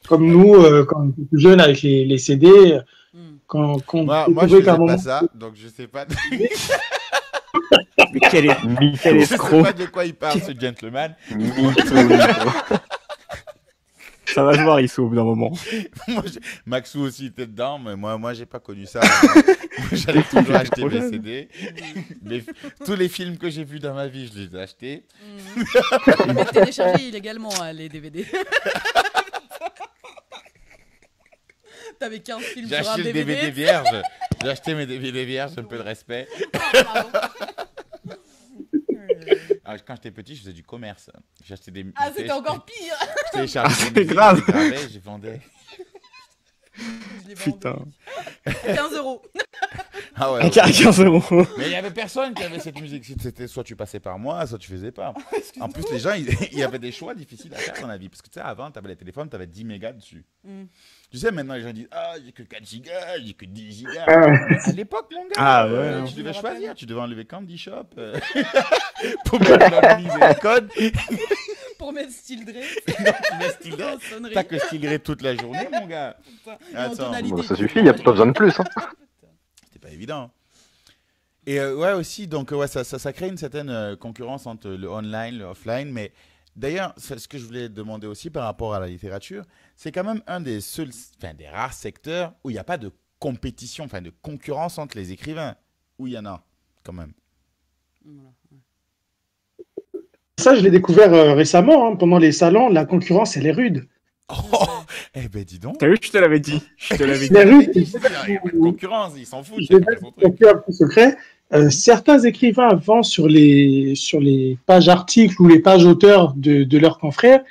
Comme nous, quand on était plus jeunes avec les CD, Mm. quand on Moi, je découvrait faisais qu'à un pas moment. ça, donc je sais pas. Mais quel est. Mytho. Je sais Escroc. pas de quoi il parle ce gentleman. Mytho. Ça va se voir, il sauve d'un moment. Moi, Maxou aussi était dedans, mais moi j'ai pas connu ça. Moi, j'allais toujours acheter trop mes jeune. CD. Tous les films que j'ai vus dans ma vie, je les ai achetés. Mm. Mais télécharger illégalement hein, les DVD. T'avais 15 films J'ai sur un acheté le DVD DVD. vierge. J'ai acheté mes DVD vierges, un peu de respect. Pardon. Alors, quand j'étais petit, je faisais du commerce. J'ai acheté des. Ah, c'était encore pire. Je téléchargeais Ah, des c'est musiques, grave. je les gravais, je les vendais. Je l'ai vendu. Putain. 15 euros. Ah ouais. À 15 euros. Mais il y avait personne qui avait cette musique. C'était soit tu passais par moi, soit tu faisais pas. En plus, les gens, il y avait des choix difficiles à faire dans la vie. Parce que tu sais, avant, tu avais les téléphones, tu avais 10 mégas dessus. Mm. Tu sais, maintenant, les gens disent, ah, j'ai que 4 gigas, j'ai que 10 gigas. Ah, Mais à l'époque, mon gars, Ah ouais. tu Je devais me rappelle. choisir. Tu devais enlever Candy Shop pour mettre l'ordi et les codes. Pour mettre Steel Dre. Tu mets Steel Dre. en sonnerie. T'as que Steel Dre toute la journée, mon gars. Putain. Et en Attends. tonalité. Bon, ça suffit, il n'y a pas besoin de plus. Hein. C'était pas évident. Et ouais, aussi, donc, ouais, ça crée une certaine concurrence entre le online, le offline. Mais d'ailleurs, ce que je voulais demander aussi par rapport à la littérature, c'est quand même un des seuls, enfin, des rares secteurs où il n'y a pas de compétition, enfin, de concurrence entre les écrivains. Où il y en a, quand même. Voilà. ça, je l'ai découvert récemment, hein, pendant les salons. La concurrence, elle est rude. Oh, eh ben, dis donc. T'as vu, je te l'avais dit. Je te l'avais dit. La rude, Il n'y a pas de concurrence, ils s'en foutent. je vais chacun fait son truc. confier un petit secret. Certains écrivains vendent sur les pages articles ou les pages auteurs de leurs confrères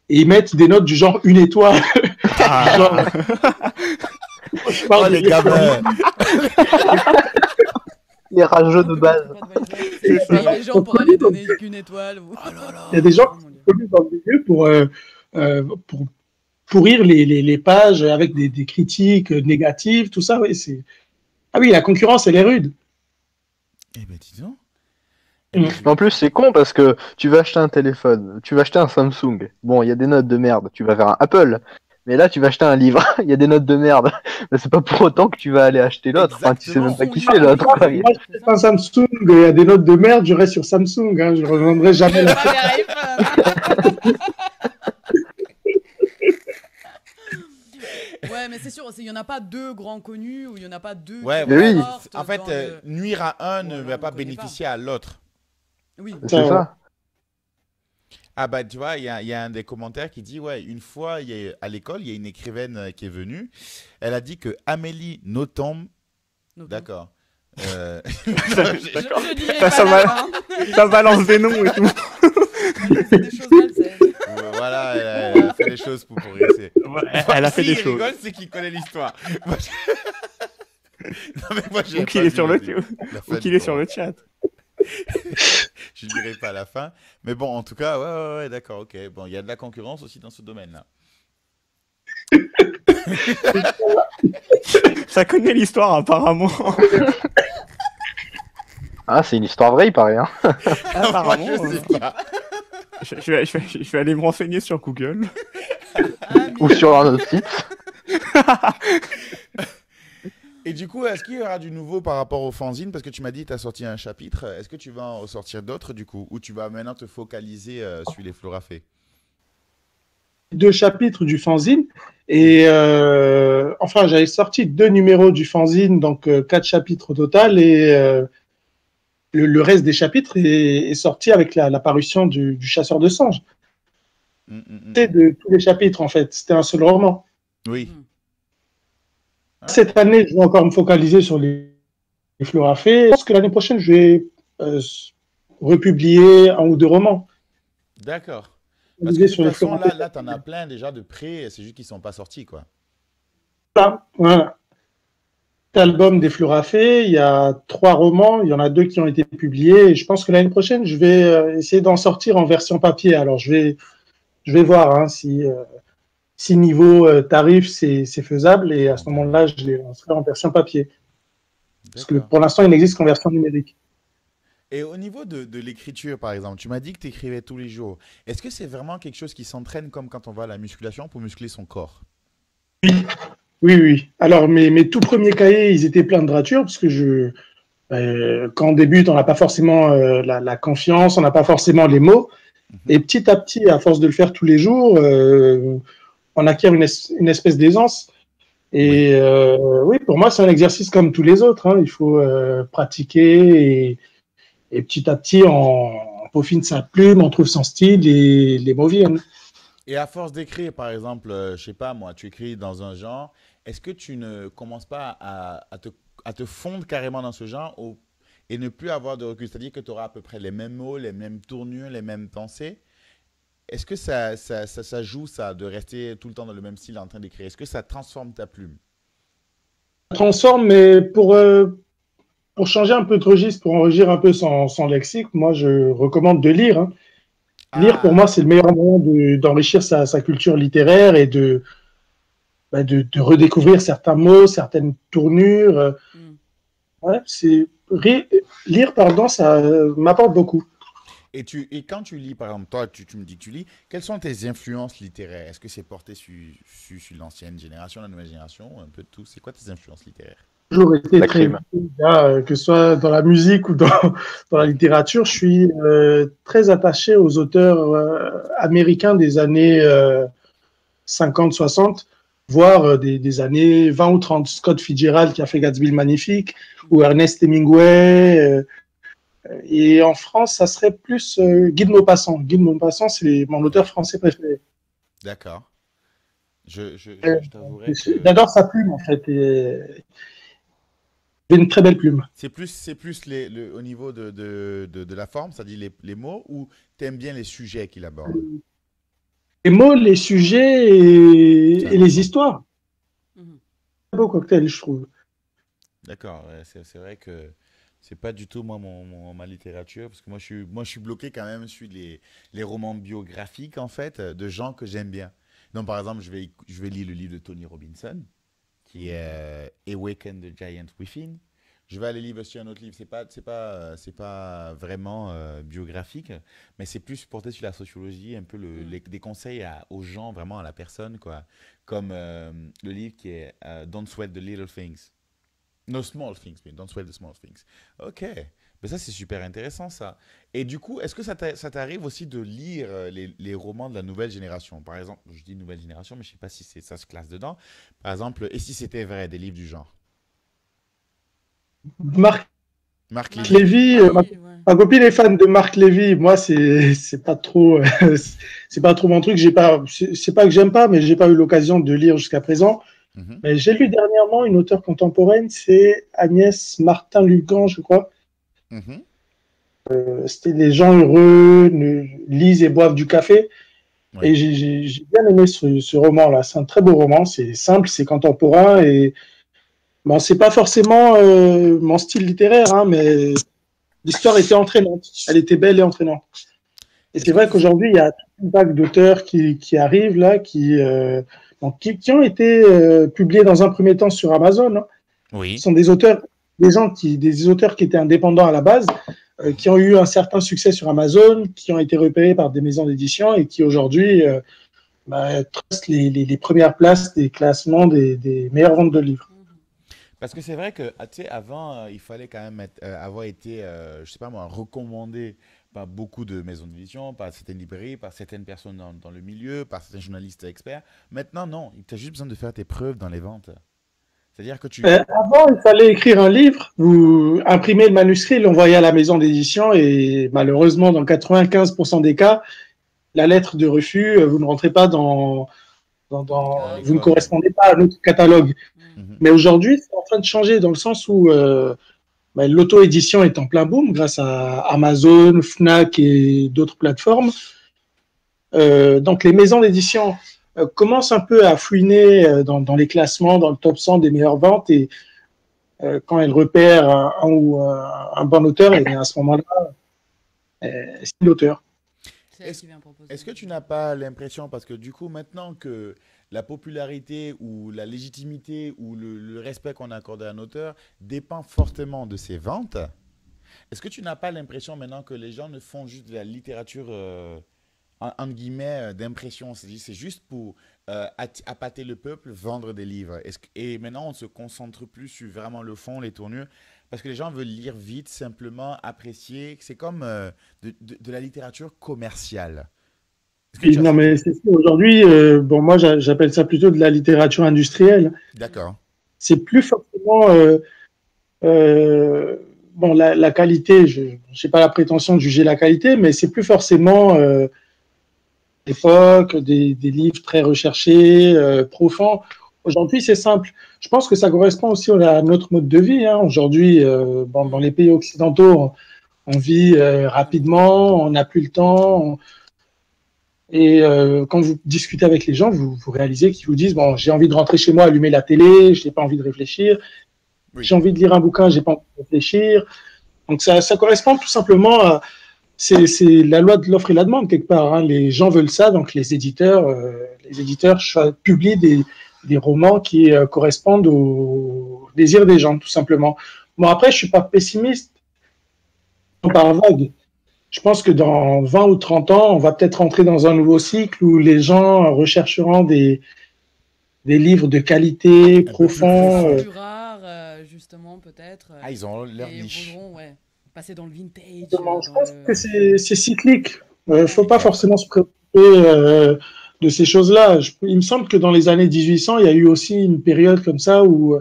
et ils mettent des notes du genre 1 étoile. Ah. Genre, je Oh, parle les de- gamins. Les rageux de base. C'est C'est ça. les gens pour aller donner qu'une étoile. Ou... Oh là là. Il y a des gens Oh, mon Dieu. connus dans le milieu pour pourrir les pages avec des critiques négatives, tout ça. Oui, ah oui, la concurrence, elle est rude. Eh ben, dis donc. En plus, c'est con parce que tu vas acheter un téléphone, tu vas acheter un Samsung. Bon, il y a des notes de merde, tu vas vers un Apple. Mais là, tu vas acheter un livre, il y a des notes de merde. Mais c'est pas pour autant que tu vas aller acheter l'autre. Enfin, tu sais même pas qui c'est l'autre. Moi, je fais un Samsung, il y a des notes de merde, je reste sur Samsung. Hein, je ne revendrai jamais la Pas vérifié. Ouais, mais c'est sûr, il n'y en a pas deux grands connus ou il n'y en a pas deux. Ouais, qui mais oui. sortent En fait, dans le- nuire à un ne Voilà, va on pas connaît bénéficier à l'autre. Oui. C'est ça. Ah bah tu vois, il y a un des commentaires qui dit, ouais, une fois à l'école, il y a une écrivaine qui est venue. Elle a dit que Amélie Nothomb, Donc, d'accord. Je dirais Ça, pas ça la va. fin. Ça balance des noms et tout. C'est des choses malsaines. Voilà, elle a fait les choses pour progresser. Elle a fait des S'il choses. rigole, c'est qu'il connaît l'histoire. Moi, non, mais moi, j'ai Ou pas qu'il est vu sur la le fin ou du qu'il est sur roman. le chat. Je dirai pas la fin. Mais bon, en tout cas, ouais, d'accord, ok. Bon, il y a de la concurrence aussi dans ce domaine-là. Ça connaît l'histoire apparemment. Ah, c'est une histoire vraie, il paraît. Hein. Apparemment. Moi, je sais pas. Je vais aller me renseigner sur Google. Ou sur un autre site. Et du coup, est-ce qu'il y aura du nouveau par rapport au fanzine? Parce que tu m'as dit que tu as sorti un chapitre. Est-ce que tu vas en ressortir d'autres du coup? Ou tu vas maintenant te focaliser sur les Florafés? 2 chapitres du fanzine. Et enfin, j'avais sorti 2 numéros du fanzine, donc 4 chapitres au total. Et le reste des chapitres est sorti avec la parution du Chasseur de Songes. C'était de tous les chapitres, en fait. C'était un seul roman. Oui. Cette année, je vais encore me focaliser sur les Florafés. Je pense que l'année prochaine, je vais republier 1 ou 2 romans. D'accord. Parce que de toute Sur les façon, Florafés. là tu en as plein déjà de près. C'est juste qu'ils ne sont pas sortis, quoi. Voilà. Cet album des Florafés, il y a 3 romans, il y en a 2 qui ont été publiés. Et je pense que l'année prochaine, je vais essayer d'en sortir en version papier. Alors, je vais voir hein, si niveau tarif, c'est faisable. Et à ce moment-là, je les lancerai en version papier. Parce que D'accord. pour l'instant, il n'existe qu'en version numérique. Et au niveau de l'écriture, par exemple, tu m'as dit que tu écrivais tous les jours. Est-ce que c'est vraiment quelque chose qui s'entraîne comme quand on va à la musculation pour muscler son corps? Oui. Alors, mes tout premiers cahiers, ils étaient pleins de ratures parce que quand on débute, on n'a pas forcément la confiance, on n'a pas forcément les mots. Et petit à petit, à force de le faire tous les jours, on acquiert une espèce d'aisance. Et oui, pour moi, c'est un exercice comme tous les autres. Hein. Il faut pratiquer et petit à petit, on peaufine sa plume, on trouve son style et les mots viennent. Et à force d'écrire, par exemple, je sais pas moi, tu écris dans un genre, est-ce que tu ne commences pas à te fondre carrément dans ce genre et ne plus avoir de recul? C'est-à-dire que tu auras à peu près les mêmes mots, les mêmes tournures, les mêmes pensées. Est-ce que ça joue, ça, de rester tout le temps dans le même style en train d'écrire? Est-ce que ça transforme ta plume? Ça transforme, mais pour changer un peu de registre, pour enrichir un peu son lexique, moi, je recommande de lire. Hein. Lire, pour moi, c'est le meilleur moyen d'enrichir sa culture littéraire et de redécouvrir certains mots, certaines tournures. Ouais, lire, pardon, ça m'apporte beaucoup. Et quand tu lis, par exemple, toi, tu me dis que tu lis, quelles sont tes influences littéraires? Est-ce que c'est porté sur l'ancienne génération, la nouvelle génération, un peu de tout? C'est quoi tes influences littéraires? Toujours été La très, crime. que ce soit dans la musique ou dans la littérature, je suis très attaché aux auteurs américains des années 50-60, voire des années 20 ou 30. Scott Fitzgerald qui a fait Gatsby le Magnifique, ou Ernest Hemingway. Et en France, ça serait plus Guy de Maupassant. Guy de Maupassant, c'est mon auteur français préféré. D'accord. Je t'avouerai que J'adore sa plume, en fait. Il a une très belle plume. c'est plus au niveau de la forme, c'est-à-dire les mots, ou t'aimes bien les sujets qu'il aborde? Les mots, les sujets et les histoires. C'est un beau cocktail, je trouve. D'accord, ouais, c'est vrai que c'est pas du tout moi ma littérature, parce que moi je suis bloqué quand même sur les romans biographiques en fait de gens que j'aime bien. Donc par exemple, je vais lire le livre de Tony Robinson qui est Awaken the Giant Within. je vais aller lire sur un autre livre. C'est pas vraiment biographique, mais c'est plus porté sur la sociologie, un peu des conseils aux gens, vraiment à la personne, quoi. Comme le livre qui est Don't Sweat the Little Things. No Small Things, mais Don't Sweat the Small Things. Ok, mais ça c'est super intéressant ça. Et du coup, est-ce que ça t'arrive aussi de lire les romans de la nouvelle génération? Par exemple, je dis nouvelle génération, mais je ne sais pas si ça se classe dedans. Par exemple, Et si c'était vrai, des livres du genre. Marc Marc Marc Lévy. Lévy, Lévy, ouais. ma copine est fan de Marc Lévy. Moi, c'est pas trop, c'est pas trop mon truc. C'est pas que j'aime pas, mais j'ai pas eu l'occasion de lire jusqu'à présent. Mhm, Mais j'ai lu dernièrement une auteure contemporaine, c'est Agnès Martin-Lugan, je crois. mhm. C'était Les gens heureux, lisent et boivent du café. Oui. Et j'ai bien aimé ce roman-là. C'est un très beau roman. C'est simple, c'est contemporain. Et bon, c'est pas forcément mon style littéraire, hein, mais l'histoire était entraînante. Elle était belle et entraînante. Et Est-ce c'est que vrai tu... qu'aujourd'hui, il y a toute une vague d'auteurs qui arrivent là, qui ont été publiés dans un premier temps sur Amazon, hein. Ce Oui. sont des auteurs, des auteurs qui étaient indépendants à la base, qui ont eu un certain succès sur Amazon, qui ont été repérés par des maisons d'édition et qui aujourd'hui tracent les premières places des classements des meilleures ventes de livres. Parce que c'est vrai que, tu sais, avant, il fallait quand même avoir été, je sais pas moi, recommandé par beaucoup de maisons d'édition, par certaines librairies, par certaines personnes dans le milieu, par certains journalistes experts. Maintenant, non, tu as juste besoin de faire tes preuves dans les ventes. C'est-à-dire que tu... Avant, il fallait écrire un livre, vous imprimez le manuscrit, l'envoyer à la maison d'édition et malheureusement, dans 95% des cas, la lettre de refus, vous ne rentrez pas Dans les vous ne codes. correspondez pas à notre catalogue. Mhm. Mais aujourd'hui, c'est en train de changer dans le sens où l'auto-édition est en plein boom grâce à Amazon, Fnac et d'autres plateformes. Donc les maisons d'édition commencent un peu à fouiner dans les classements, dans le top 100 des meilleures ventes et quand elles repèrent un bon auteur, et bien à ce moment-là, c'est l'auteur. C'est elle qui vient proposer. Est-ce que tu n'as pas l'impression, parce que du coup, maintenant que la popularité ou la légitimité ou le respect qu'on accorde à un auteur dépend fortement de ses ventes, est-ce que tu n'as pas l'impression maintenant que les gens ne font juste de la littérature, entre guillemets, d'impression? C'est juste pour appâter le peuple, vendre des livres. Et maintenant, on se concentre plus sur vraiment le fond, les tournures, parce que les gens veulent lire vite, simplement apprécier. C'est comme de la littérature commerciale. Est-ce que tu as Non, ça? mais c'est ça. Aujourd'hui, moi j'appelle ça plutôt de la littérature industrielle. D'accord. C'est plus forcément la qualité. Je n'ai pas la prétention de juger la qualité, mais c'est plus forcément l'époque, des livres très recherchés, profonds. Aujourd'hui, c'est simple. Je pense que ça correspond aussi à notre mode de vie, hein. Aujourd'hui, dans les pays occidentaux, on vit rapidement, on n'a plus le temps. Et quand vous discutez avec les gens, vous réalisez qu'ils vous disent, bon, j'ai envie de rentrer chez moi, allumer la télé, je n'ai pas envie de réfléchir. Oui. J'ai envie de lire un bouquin, j'ai pas envie de réfléchir. Donc ça correspond tout simplement à c'est la loi de l'offre et la demande quelque part, hein. Les gens veulent ça, donc les éditeurs publient des romans qui correspondent aux désirs des gens, tout simplement. Bon, après, je suis pas pessimiste par vague. Je pense que dans 20 ou 30 ans, on va peut-être rentrer dans un nouveau cycle où les gens rechercheront des livres de qualité, peu plus profonds. Plus rare, justement, peut-être. Ah, ils ont leur et niche. voudront, passer dans le vintage. Je dans pense le- que c'est cyclique. Il ne faut pas forcément se préoccuper de ces choses-là. Il me semble que dans les années 1800, il y a eu aussi une période comme ça où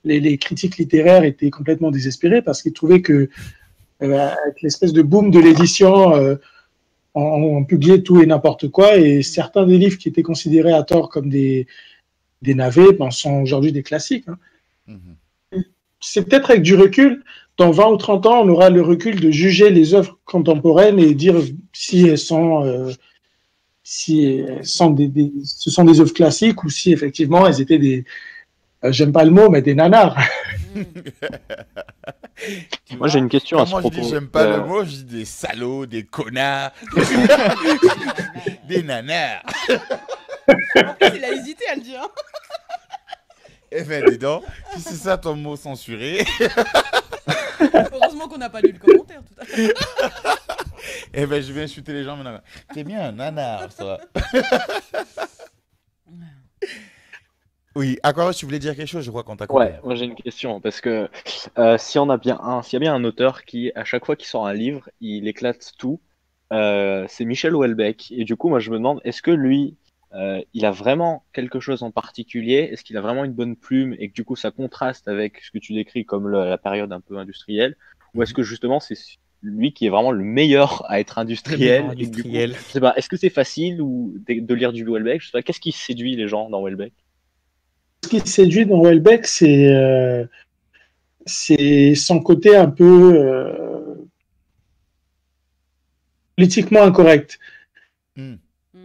les critiques littéraires étaient complètement désespérés parce qu'ils trouvaient que avec l'espèce de boom de l'édition, on publiait tout et n'importe quoi, et certains des livres qui étaient considérés à tort comme des navets sont aujourd'hui des classiques, hein. Mhm. C'est peut-être avec du recul, dans 20 ou 30 ans, on aura le recul de juger les œuvres contemporaines et dire si elles sont, ce sont des œuvres classiques ou si effectivement elles étaient des, j'aime pas le mot, mais des nanars. Tu Moi, vois, j'ai une question à quand ce moi je propos. dis j'aime pas le mot, je dis des salauds, des connards, des nanars. En plus, il a hésité à le dire. Eh ben, dis donc, si c'est ça ton mot censuré, Heureusement qu'on n'a pas lu le commentaire tout à l'heure. eh ben, je vais insulter les gens maintenant. T'es bien un nanar, ça. Oui, Aquarius, tu voulais dire quelque chose, je crois qu'on t'a coupé. Ouais, moi j'ai une question, parce que s'il y a bien un auteur qui, à chaque fois qu'il sort un livre, il éclate tout, c'est Michel Houellebecq. Et du coup, moi je me demande, est-ce que lui, il a vraiment quelque chose en particulier? Est-ce qu'il a vraiment une bonne plume et que du coup ça contraste avec ce que tu décris comme la période un peu industrielle? Ou est-ce que justement c'est lui qui est vraiment le meilleur à être industriel? Et que, du coup, je sais pas, est-ce que c'est facile ou de lire du Houellebecq? Je sais pas, qu'est-ce qui séduit les gens dans Houellebecq? Ce qui séduit dans Houellebecq, c'est son côté un peu politiquement incorrect. Hmm.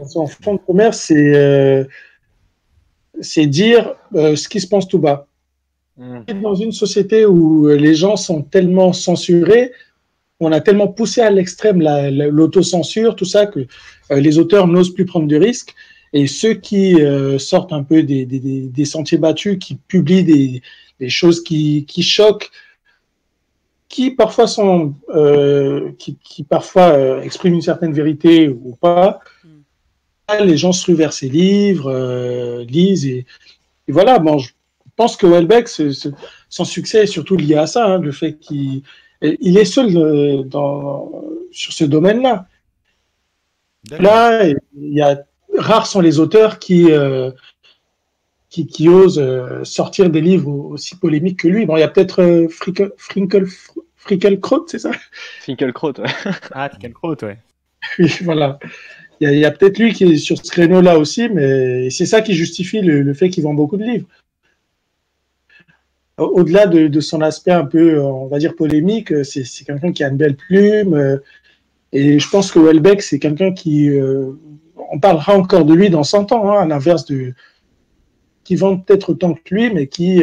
Son fond de commerce, c'est dire ce qui se pense tout bas. Dans une société où les gens sont tellement censurés, on a tellement poussé à l'extrême l'autocensure, tout ça, que les auteurs n'osent plus prendre de risques. Et ceux qui sortent un peu des sentiers battus, qui publient des choses qui choquent, qui parfois expriment une certaine vérité ou pas, les gens se ruent vers ces livres, lisent et voilà. Bon, je pense que Houellebecq, son succès est surtout lié à ça, hein, le fait qu'il est seul sur ce domaine-là. Là, rares sont les auteurs qui osent sortir des livres aussi polémiques que lui. Bon, il y a peut-être Finkielkraut, c'est ça? Finkielkraut, ouais. Ah, Finkielkraut, ouais. Oui, voilà. Il y a peut-être lui qui est sur ce créneau-là aussi, mais c'est ça qui justifie le fait qu'il vend beaucoup de livres. Au-delà de son aspect un peu, on va dire, polémique, c'est quelqu'un qui a une belle plume. Et je pense que Houellebecq, c'est quelqu'un qui... on parlera encore de lui dans 100 ans, hein, à l'inverse qui vendent peut-être autant que lui, mais qui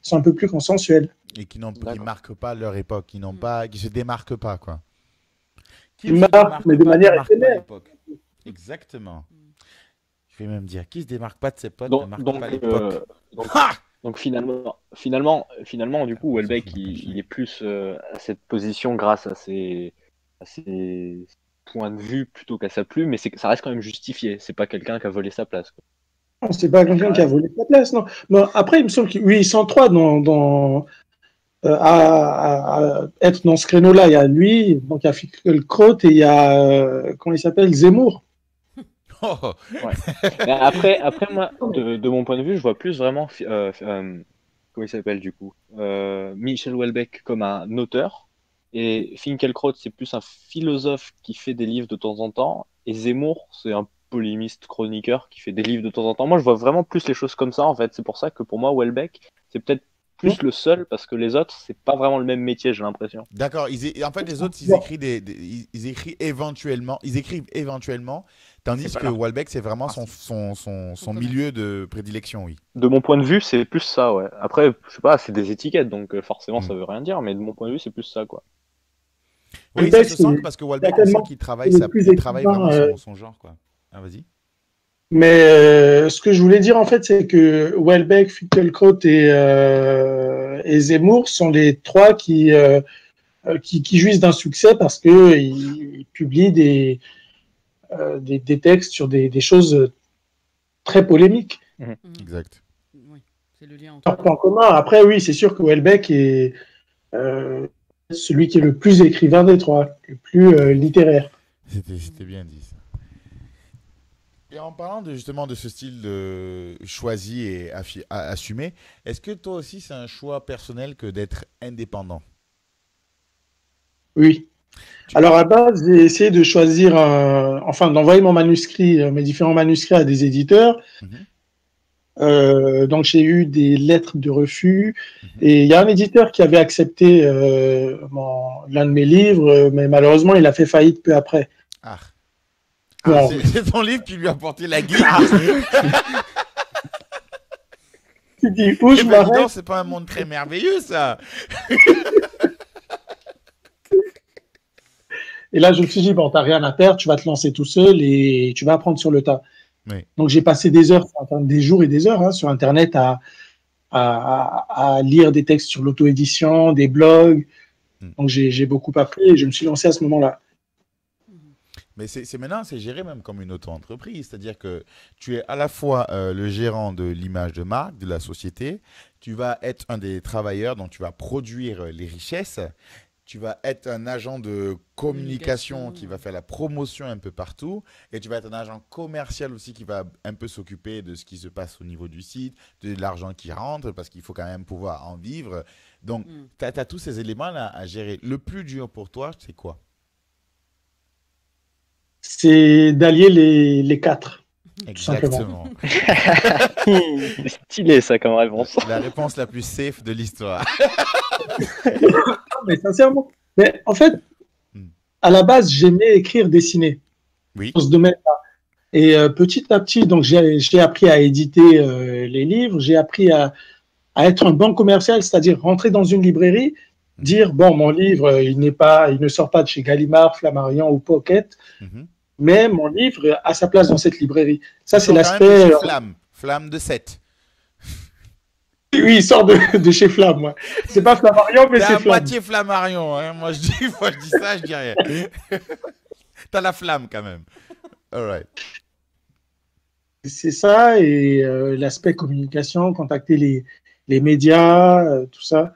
sont un peu plus consensuels. Et qui marquent pas leur époque, qui se démarquent pas, quoi. Qui marquent, mais de manière éphémère. Exactement. Je vais même dire, qui se démarque pas de ses potes ne marque pas l'époque. Donc finalement, du coup, Houellebecq, il est plus à cette position grâce à ses points de vue plutôt qu'à sa plume, mais ça reste quand même justifié. C'est pas quelqu'un qui a volé sa place, quoi. Non, c'est pas quelqu'un qui a volé sa place, non. Bon, après, il me semble qu'ils sont trois à être dans ce créneau-là. Il y a lui, donc il y a Finkielkraut et il y a, comment il s'appelle, Zemmour. Oh. Ouais. Après, moi, de mon point de vue, je vois plus vraiment, comment il s'appelle du coup, Michel Houellebecq comme un auteur, et Finkielkraut, c'est plus un philosophe qui fait des livres de temps en temps, et Zemmour, c'est un polémiste chroniqueur qui fait des livres de temps en temps. Moi, je vois vraiment plus les choses comme ça, en fait. C'est pour ça que pour moi, Houellebecq, c'est peut-être plus le seul, parce que les autres, c'est pas vraiment le même métier, j'ai l'impression. D'accord. En fait, les autres, ils écrivent éventuellement, tandis que Houellebecq, c'est vraiment son milieu de prédilection, oui. De mon point de vue, c'est plus ça, ouais. Après, je sais pas, c'est des étiquettes, donc forcément, ça veut rien dire, mais de mon point de vue, c'est plus ça, quoi. Oui, ça se sent parce que Houellebecq, on sent qu'il travaille vraiment son genre, quoi. Ah, vas-y. Mais ce que je voulais dire, en fait, c'est que Houellebecq, Finkielkraut et Zemmour sont les trois qui jouissent d'un succès parce qu'ils publient des textes sur des choses très polémiques. Exact. Oui, c'est le lien entre en commun. Après, oui, c'est sûr que Houellebecq est celui qui est le plus écrivain des trois, le plus littéraire. C'était bien dit, ça. Et en parlant justement de ce style choisi et assumé, est-ce que toi aussi c'est un choix personnel que d'être indépendant? Oui. Alors à base, j'ai essayé de choisir, d'envoyer mes différents manuscrits à des éditeurs. Donc j'ai eu des lettres de refus et il y a un éditeur qui avait accepté l'un de mes livres, mais malheureusement il a fait faillite peu après. C'est ton livre qui lui a porté la guide. Tu dis où je m'arrête? C'est pas un monde très merveilleux, ça. Et là, je me suis dit, bon, t'as rien à perdre, tu vas te lancer tout seul et tu vas apprendre sur le tas. Oui. Donc, j'ai passé des heures, des jours et des heures sur Internet à à lire des textes sur l'auto-édition, des blogs. Donc, j'ai beaucoup appris et je me suis lancé à ce moment-là. Mais maintenant, c'est géré même comme une auto-entreprise. C'est-à-dire que tu es à la fois le gérant de l'image de marque, de la société. Tu vas être un des travailleurs, donc tu vas produire les richesses. Tu vas être un agent de communication qui va faire la promotion un peu partout. Et tu vas être un agent commercial aussi qui va un peu s'occuper de ce qui se passe au niveau du site, de l'argent qui rentre, parce qu'il faut quand même pouvoir en vivre. Donc, tu as tous ces éléments-là à gérer. Le plus dur pour toi, c'est quoi? C'est d'allier les quatre. Exactement. C'est stylé ça comme réponse. La réponse la plus safe de l'histoire. Mais sincèrement, mais en fait, à la base, j'aimais écrire, dessiner Oui. dans ce domaine-là. Et petit à petit, donc j'ai appris à éditer les livres, j'ai appris à être un bon commercial, c'est-à-dire rentrer dans une librairie, dire bon, mon livre, il ne sort pas de chez Gallimard, Flammarion ou Pocket, mais mon livre a sa place dans cette librairie. Ça, c'est l'aspect. Flamme de 7. Oui, il sort de chez Flamme. Ouais. C'est pas Flammarion, mais c'est Flamme. moitié Flammarion. Hein. Moi, je dis ça, je dis rien. T'as la flamme quand même. All right. C'est ça, et l'aspect communication, contacter les médias, tout ça.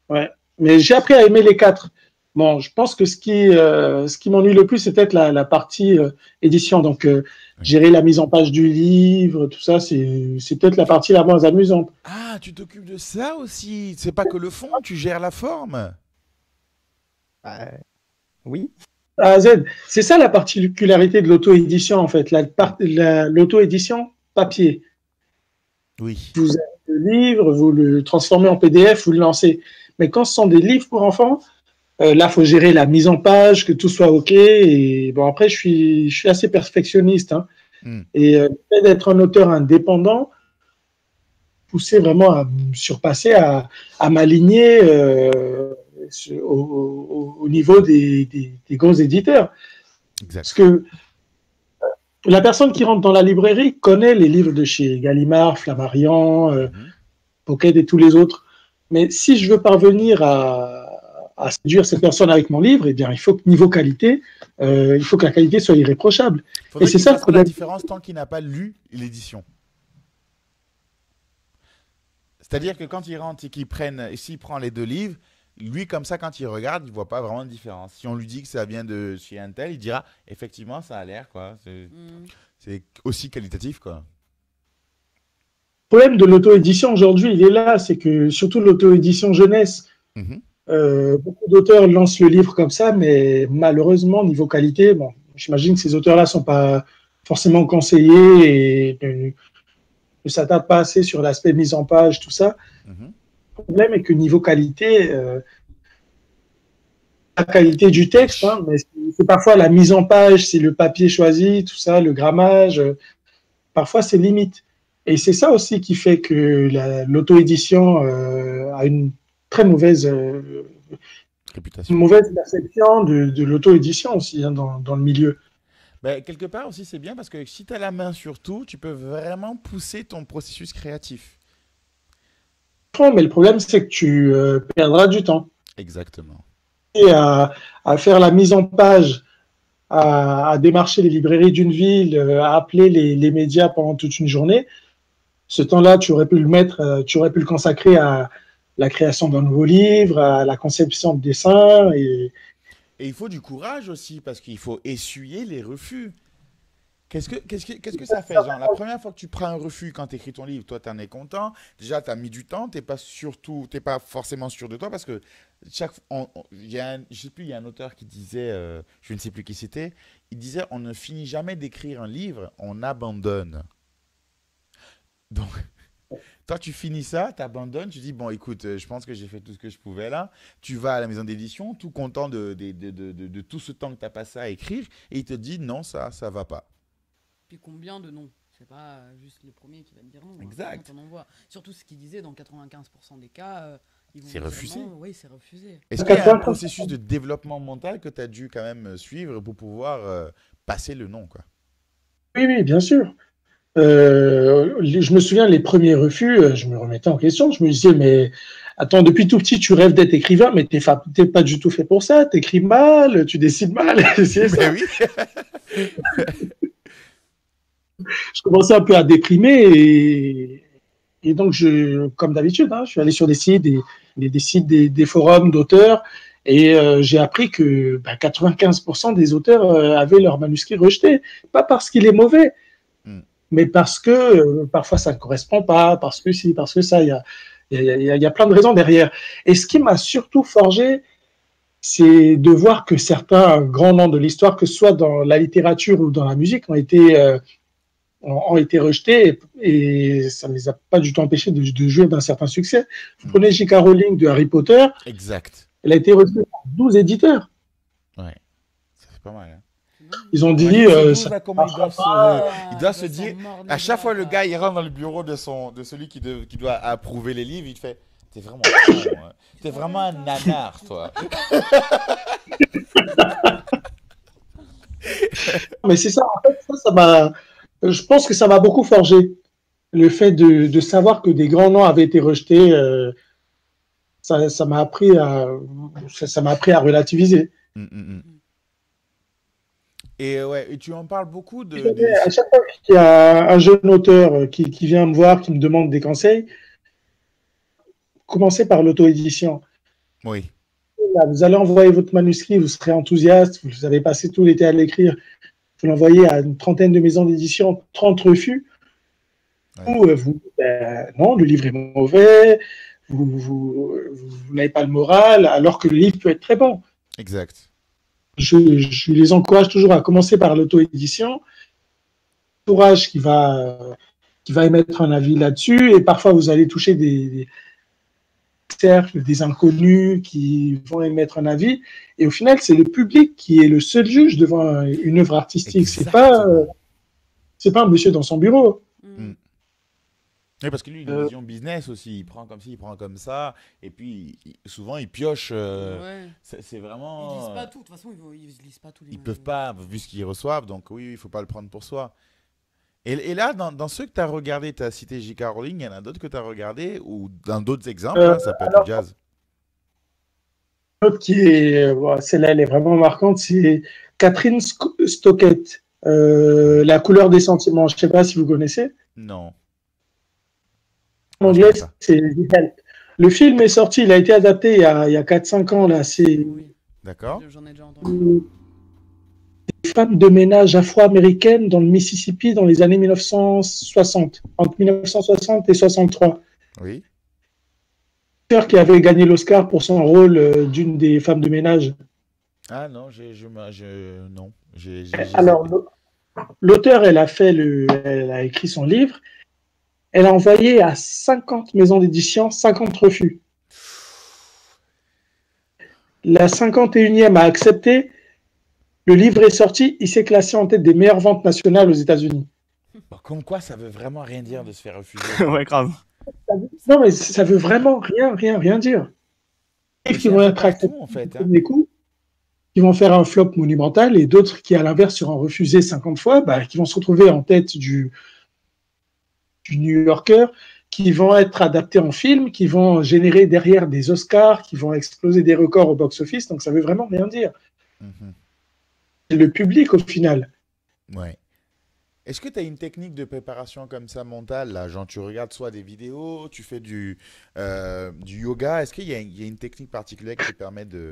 Ouais. Mais j'ai appris à aimer les quatre. Bon, je pense que ce qui m'ennuie le plus, c'est peut-être la partie édition. Donc, gérer la mise en page du livre, tout ça, c'est peut-être la partie la moins amusante. Ah, tu t'occupes de ça aussi. C'est pas que le fond, tu gères la forme. Oui. A à Z. C'est ça la particularité de l'auto-édition, en fait. L'auto-édition papier. Oui. Vous avez le livre, vous le transformez en PDF, vous le lancez. Mais quand ce sont des livres pour enfants, là, il faut gérer la mise en page, que tout soit OK. Et bon, après, je suis assez perfectionniste. Hein. Et le fait d'être un auteur indépendant, pousser vraiment à me surpasser, à m'aligner au niveau des gros éditeurs. Exact. Parce que la personne qui rentre dans la librairie connaît les livres de chez Gallimard, Flammarion, Pocket et tous les autres. Mais si je veux parvenir à séduire cette personne avec mon livre, eh bien, il faut que niveau qualité, il faut que la qualité soit irréprochable. Et c'est ça le problème. La différence tant qu'il n'a pas lu l'édition. C'est-à-dire que quand il rentre et s'il prend les deux livres, lui, comme ça, quand il regarde, il ne voit pas vraiment de différence. Si on lui dit que ça vient de chez un tel, il dira effectivement, ça a l'air, quoi. C'est aussi qualitatif, quoi. Le problème de l'auto-édition aujourd'hui, il est là, c'est que surtout l'auto-édition jeunesse, beaucoup d'auteurs lancent le livre comme ça, mais malheureusement, niveau qualité, bon, j'imagine que ces auteurs-là ne sont pas forcément conseillés et ne s'attardent pas assez sur l'aspect mise en page, tout ça. Le problème est que niveau qualité, la qualité du texte, hein, mais c'est parfois la mise en page, c'est le papier choisi, tout ça, le grammage, parfois c'est limite. Et c'est ça aussi qui fait que l'auto-édition a une très mauvaise réputation. Une mauvaise perception de l'auto-édition aussi hein, dans le milieu. Ben, quelque part aussi, c'est bien parce que si tu as la main sur tout, tu peux vraiment pousser ton processus créatif. Mais le problème, c'est que tu perdras du temps. Exactement. Et à faire la mise en page, à démarcher les librairies d'une ville, à appeler les médias pendant toute une journée, ce temps-là, tu aurais pu le consacrer à la création d'un nouveau livre, à la conception de dessins. Et il faut du courage aussi, parce qu'il faut essuyer les refus. Qu'est-ce que ça fait, genre, la première fois que tu prends un refus quand tu écris ton livre, toi, tu en es content. Déjà, tu as mis du temps, tu n'es pas forcément sûr de toi, parce que je sais plus, il y a un auteur qui disait, je ne sais plus qui c'était, il disait, on ne finit jamais d'écrire un livre, on abandonne. Donc, toi, tu finis ça, tu abandonnes, tu dis, bon, écoute, je pense que j'ai fait tout ce que je pouvais là. Tu vas à la maison d'édition, tout content de tout ce temps que tu as passé à écrire, et il te dit, non, ça va pas. Puis combien de noms? C'est pas juste le premier qui va te dire non. Exact. On en voit. Surtout ce qu'il disait, dans 95% des cas, c'est refusé. Oui, c'est refusé. Est-ce qu'il y a un processus de développement mental que tu as dû quand même suivre pour pouvoir passer le nom, quoi? Oui, bien sûr. Je me souviens, les premiers refus, je me remettais en question. Je me disais, mais attends, depuis tout petit, tu rêves d'être écrivain, mais t'es pas du tout fait pour ça. T'écris mal, tu décides mal. C'est ça. Mais oui. Je commençais un peu à déprimer et donc, comme d'habitude, hein, je suis allé sur des sites, des sites, des forums d'auteurs et j'ai appris que 95% des auteurs avaient leur manuscrit rejeté. Pas parce qu'il est mauvais, Mm. mais parce que parfois ça ne correspond pas, parce que si, parce que ça, il y a plein de raisons derrière. Et ce qui m'a surtout forgé, c'est de voir que certains grands noms de l'histoire, que ce soit dans la littérature ou dans la musique, ont été rejetés et ça ne les a pas du tout empêchés de jouir d'un certain succès. Vous prenez J.K. Rowling de Harry Potter, Exact. elle a été rejetée par 12 éditeurs. Ouais. Ça fait pas mal. Hein. Ils ont dit. Comment il doit se dire. À chaque fois, le gars, il rentre dans le bureau de celui qui doit approuver les livres, il fait. T'es vraiment con, hein. T'es vraiment un nanar, toi. Mais c'est ça, en fait, ça m'a. Je pense que ça m'a beaucoup forgé. Le fait de savoir que des grands noms avaient été rejetés, ça m'a appris à relativiser. Et ouais, et tu en parles beaucoup À chaque fois qu'il y a un jeune auteur qui vient me voir, qui me demande des conseils, commencez par l'auto-édition. Oui. Là, vous allez envoyer votre manuscrit, vous serez enthousiaste, vous avez passé tout l'été à l'écrire, vous l'envoyez à une trentaine de maisons d'édition, 30 refus. Ouais. Ou non, le livre est mauvais, vous n'avez pas le moral, alors que le livre peut être très bon. Exact. Je les encourage toujours à commencer par l'auto-édition. Entourage qui va émettre un avis là-dessus, et parfois vous allez toucher des cercles, des inconnus qui vont émettre un avis, et au final, c'est le public qui est le seul juge devant une œuvre artistique. C'est pas un monsieur dans son bureau. Oui, parce que lui, il a une vision business aussi. Il prend comme ci, il prend comme ça. Et puis, souvent, il pioche. Ouais. C'est vraiment. Ils lisent pas tout. De toute façon, ils lisent pas tout. Ils peuvent pas, vu ce qu'ils reçoivent. Donc, oui, il ne faut pas le prendre pour soi. Et là, dans ceux que tu as regardés, tu as cité J.K. Rowling. Il y en a d'autres que tu as regardés ou dans d'autres exemples, hein, ça peut être le jazz. L'autre celle-là, elle est vraiment marquante, c'est Catherine Stockett, La couleur des sentiments. Je ne sais pas si vous connaissez. Non. En anglais, c'est The Help. Le film est sorti, il a été adapté il y a 4-5 ans. Là. Oui. D'accord. J'en ai déjà entendu. Des femmes de ménage afro-américaines dans le Mississippi dans les années 1960, entre 1960 et 63. Oui. Qui avait gagné l'Oscar pour son rôle d'une des femmes de ménage. Ah non, non. Alors, l'auteur, elle a écrit son livre. Elle a envoyé à 50 maisons d'édition, 50 refus. La 51e a accepté. Le livre est sorti. Il s'est classé en tête des meilleures ventes nationales aux États-Unis. Bon, comme quoi, ça veut vraiment rien dire de se faire refuser. Ouais, grave. Non, mais ça veut vraiment rien dire. Et qui vont être acceptés en fait, premier coup, qui vont faire un flop monumental, et d'autres qui, à l'inverse, seront refusés 50 fois, qui vont se retrouver en tête du New Yorker, qui vont être adaptés en film, qui vont générer derrière des Oscars, qui vont exploser des records au box-office. Donc ça veut vraiment rien dire. C'est le public au final. Ouais. Est-ce que tu as une technique de préparation comme ça mentale là, genre tu regardes soit des vidéos, tu fais du yoga. Est-ce qu'il y a une technique particulière qui te permet de...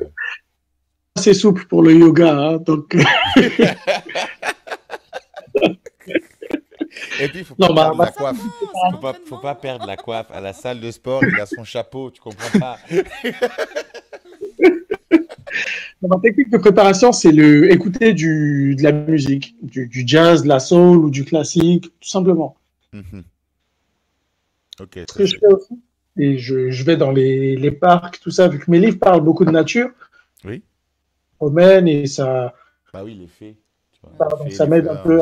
C'est souple pour le yoga, hein, donc... Et puis, il faut pas perdre la coiffe. Faut pas perdre la coiffe. À la salle de sport, il a son chapeau, tu comprends pas. Ma technique de préparation, c'est écouter de la musique, du jazz, de la soul ou du classique, tout simplement. Ok. Ce que je fais aussi, et je vais dans les parcs, tout ça, vu que mes livres parlent beaucoup de nature. Oui. Promène et ça... Bah oui, les faits. Ça m'aide un peu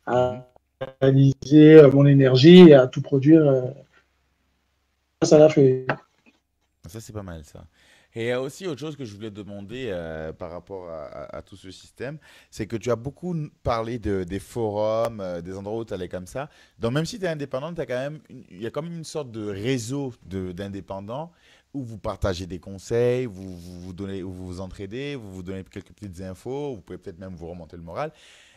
à analyser mon énergie et à tout produire. Ça l'a fait. Ça, c'est pas mal, ça. Et il y a aussi autre chose que je voulais demander par rapport à tout ce système, c'est que tu as beaucoup parlé des forums, des endroits où tu allais comme ça. Donc même si tu es indépendant, il y a quand même une sorte de réseau d'indépendants où vous partagez des conseils, vous donnez, où vous vous entraidez, vous vous donnez quelques petites infos, vous pouvez peut-être même vous remonter le moral.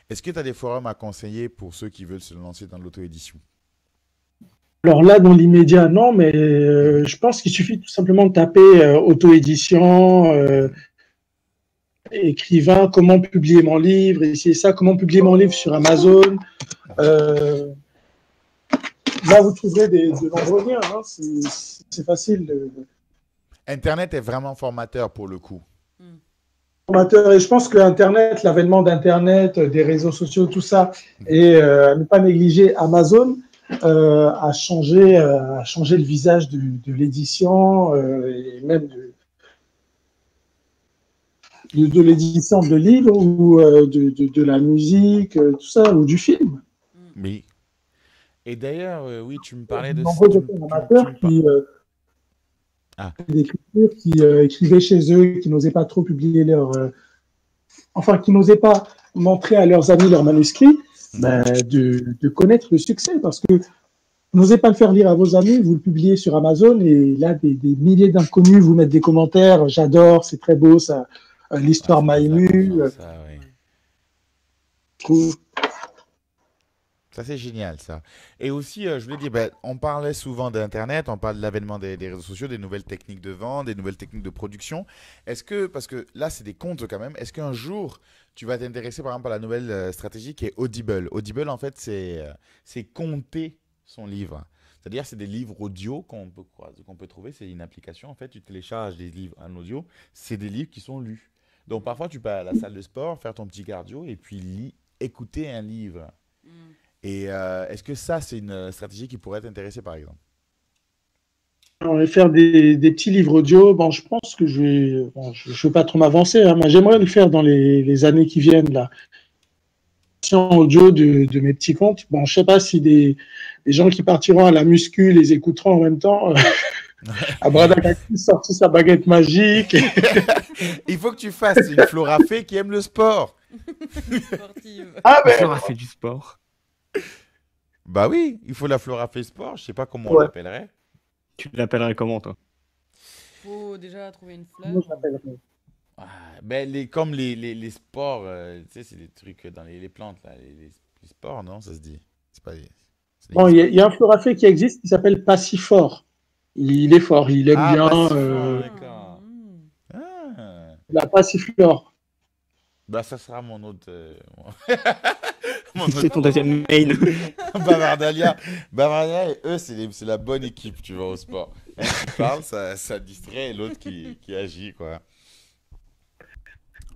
Est-ce que tu as des forums à conseiller pour ceux qui veulent se lancer dans l'auto-édition? Alors là, dans l'immédiat, non, mais je pense qu'il suffit tout simplement de taper auto-édition, écrivain, comment publier mon livre, et c'est ça, comment publier mon livre sur Amazon. Là, vous trouverez de nombreux liens, hein, c'est facile. Internet est vraiment formateur pour le coup. Formateur, et je pense que Internet, l'avènement d'Internet, des réseaux sociaux, tout ça, et à ne pas négliger Amazon, a changé le visage de l'édition et même de l'édition de livres ou de la musique, tout ça, ou du film. Oui. Et d'ailleurs, oui, tu me parlais de nombreux auteurs amateurs d'écriture qui écrivaient chez eux, qui n'osaient pas trop publier qui n'osaient pas montrer à leurs amis leurs manuscrits, de connaître le succès, parce que vous n'osez pas le faire lire à vos amis, vous le publiez sur Amazon et là, des milliers d'inconnus vous mettent des commentaires. J'adore, c'est très beau, ça, l'histoire m'a ému. Ça, c'est génial, ça. Et aussi, je voulais dire, on parlait souvent d'Internet, on parle de l'avènement des réseaux sociaux, des nouvelles techniques de vente, des nouvelles techniques de production. Est-ce que, parce que là, c'est des comptes quand même, est-ce qu'un jour, tu vas t'intéresser par exemple à la nouvelle stratégie qui est Audible? Audible, en fait, c'est compter son livre. C'est-à-dire, c'est des livres audio qu'on peut trouver. C'est une application, en fait, tu télécharges des livres en audio. C'est des livres qui sont lus. Donc, parfois, tu peux aller à la salle de sport, faire ton petit cardio et puis écouter un livre. Et est-ce que ça, c'est une stratégie qui pourrait t'intéresser, par exemple? On va faire des petits livres audio. Bon, je pense que je ne veux pas trop m'avancer, hein, mais j'aimerais le faire dans les années qui viennent, là. Audio de mes petits comptes. Bon, je sais pas si des gens qui partiront à la muscu les écouteront en même temps. Abradakaki sorti sa baguette magique. Il faut que tu fasses une Flora Fée qui aime le sport. Flora fait du sport. Bah oui, il faut la Flora Fée Sport. Je sais pas comment on l'appellerait. Tu l'appellerais comment, toi? Faut déjà trouver une fleur. Moi, je l'appellerais. Comme les sports, tu sais, c'est des trucs dans les plantes, là, les sports, non? Ça se dit. C'est pas bon, il y a un Florafé qui existe qui s'appelle Passifort. Il est fort, il aime bien. D'accord. La Passiflore. Bah, ça sera mon autre. C'est ton deuxième mail. Bavardalia. Bavardalia et eux, c'est la bonne équipe, tu vois, au sport. Un qui parle, ça distrait, et l'autre qui agit, quoi.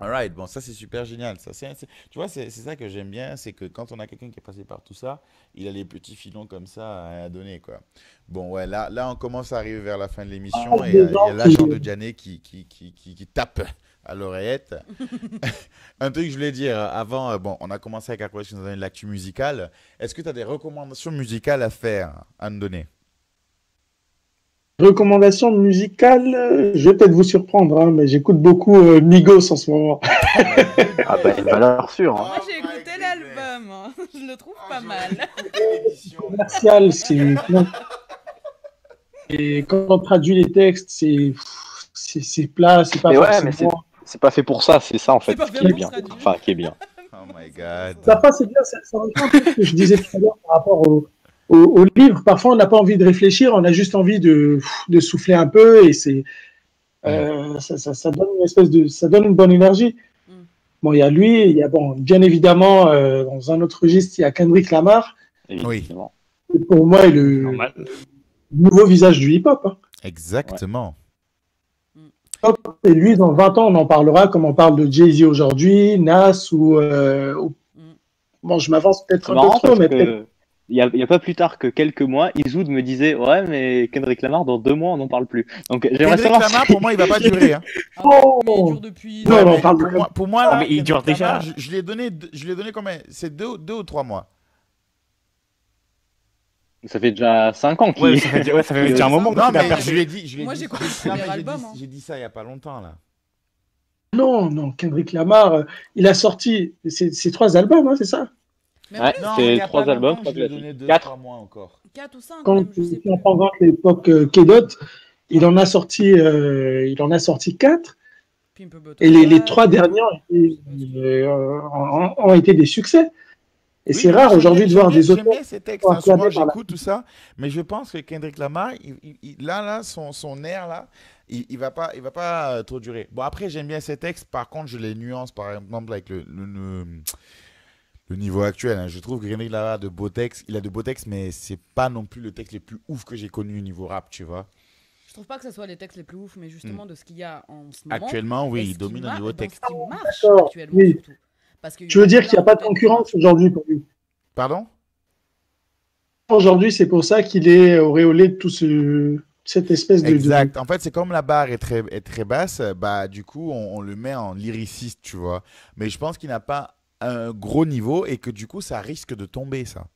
Alright, bon, ça c'est super génial. Ça, tu vois, c'est ça que j'aime bien, c'est que quand on a quelqu'un qui est passé par tout ça, il a les petits filons comme ça à donner, quoi. Bon, ouais, là on commence à arriver vers la fin de l'émission et il y a l'agent de Djané qui tape à l'oreillette. Un truc que je voulais dire avant, bon, on a commencé avec la question de l'actu musicale. Est-ce que tu as des recommandations musicales à faire, à nous donner? Recommandations musicales, je vais peut-être vous surprendre, hein, mais j'écoute beaucoup Migos en ce moment. Ah bah, une valeur sûre. Hein. Moi, j'ai écouté l'album. Hein. Je le trouve pas mal. Commercial, et quand on traduit les textes, c'est plat, c'est pas forcément... c'est pas fait pour ça, c'est ça en fait qui est bien. Enfin, qui est bien. Oh my god. Ça c'est bien, ça rejoint un peu ce que je disais tout à l'heure par rapport au livre. Parfois, on n'a pas envie de réfléchir, on a juste envie de souffler un peu et ça donne une espèce ça donne une bonne énergie. Bon, il y a lui, il y a bien évidemment dans un autre registre, il y a Kendrick Lamar. Évidemment. Et pour moi, est le nouveau visage du hip-hop. Hein. Exactement. Ouais. Et lui, dans 20 ans, on en parlera comme on parle de Jay-Z aujourd'hui, Nas ou bon, je m'avance peut-être un peu trop, mais peut-être. Il y a pas plus tard que quelques mois, Izoud me disait ouais mais Kendrick Lamar dans 2 mois on n'en parle plus. Donc j'aimerais savoir. Kendrick Lamar pour moi il va pas durer. Hein. Mais il dure depuis. Non, on parle pour moi là, mais il dure déjà. Je lui ai donné combien? C'est 2 ou 3 mois. Ça fait déjà 5 ans qu'il Ouais, ça fait déjà un moment Non, qu'il a mais perdu. je lui ai dit. Moi, j'ai écouté le Non, premier mais album, hein. j'ai dit ça il y a pas longtemps, là. Non, non, Kendrick Lamar, il a sorti ses 3 albums, hein, c'est ça? Même Ouais, plus, Non, il c'est y a pas 3 albums, longtemps, 3 je lui ai classiques. donné 2-3 4. mois encore. 4 ou 5 Quand même, je sais tu plus. prends en compte l'époque Kedot, il en a sorti 4. Pimp a Et les Butterfly, 3 derniers ont été des succès. Et Oui, c'est mais moi rare aujourd'hui de voir des j'aime auteurs bien ces qui textes, sont hein. Souvent acclamés par la. j'écoute tout ça, mais je pense que Kendrick Lamar, là, son air là, il va pas trop durer. Bon, après j'aime bien ces textes, par contre je les nuance, par exemple avec le niveau actuel, hein. Je trouve que Kendrick Lamar a de beaux textes, il a de beaux textes, mais c'est pas non plus le texte les plus ouf que j'ai connu au niveau rap, tu vois. Je trouve pas que ce soit les textes les plus ouf, mais justement de ce qu'il y a en ce moment. Actuellement, et oui, ce il qui domine au niveau dans texte. ce qui marche D'accord, actuellement oui. surtout. Parce qu'il y Tu veux a dire qu'il n'y a plein pas de peut-être concurrence aujourd'hui pour lui? Pardon? Aujourd'hui, c'est pour ça qu'il est auréolé de cette espèce de. Exact. En fait, c'est comme la barre est très basse, bah du coup, on le met en lyriciste, tu vois. Mais je pense qu'il n'a pas un gros niveau et que du coup, ça risque de tomber, ça.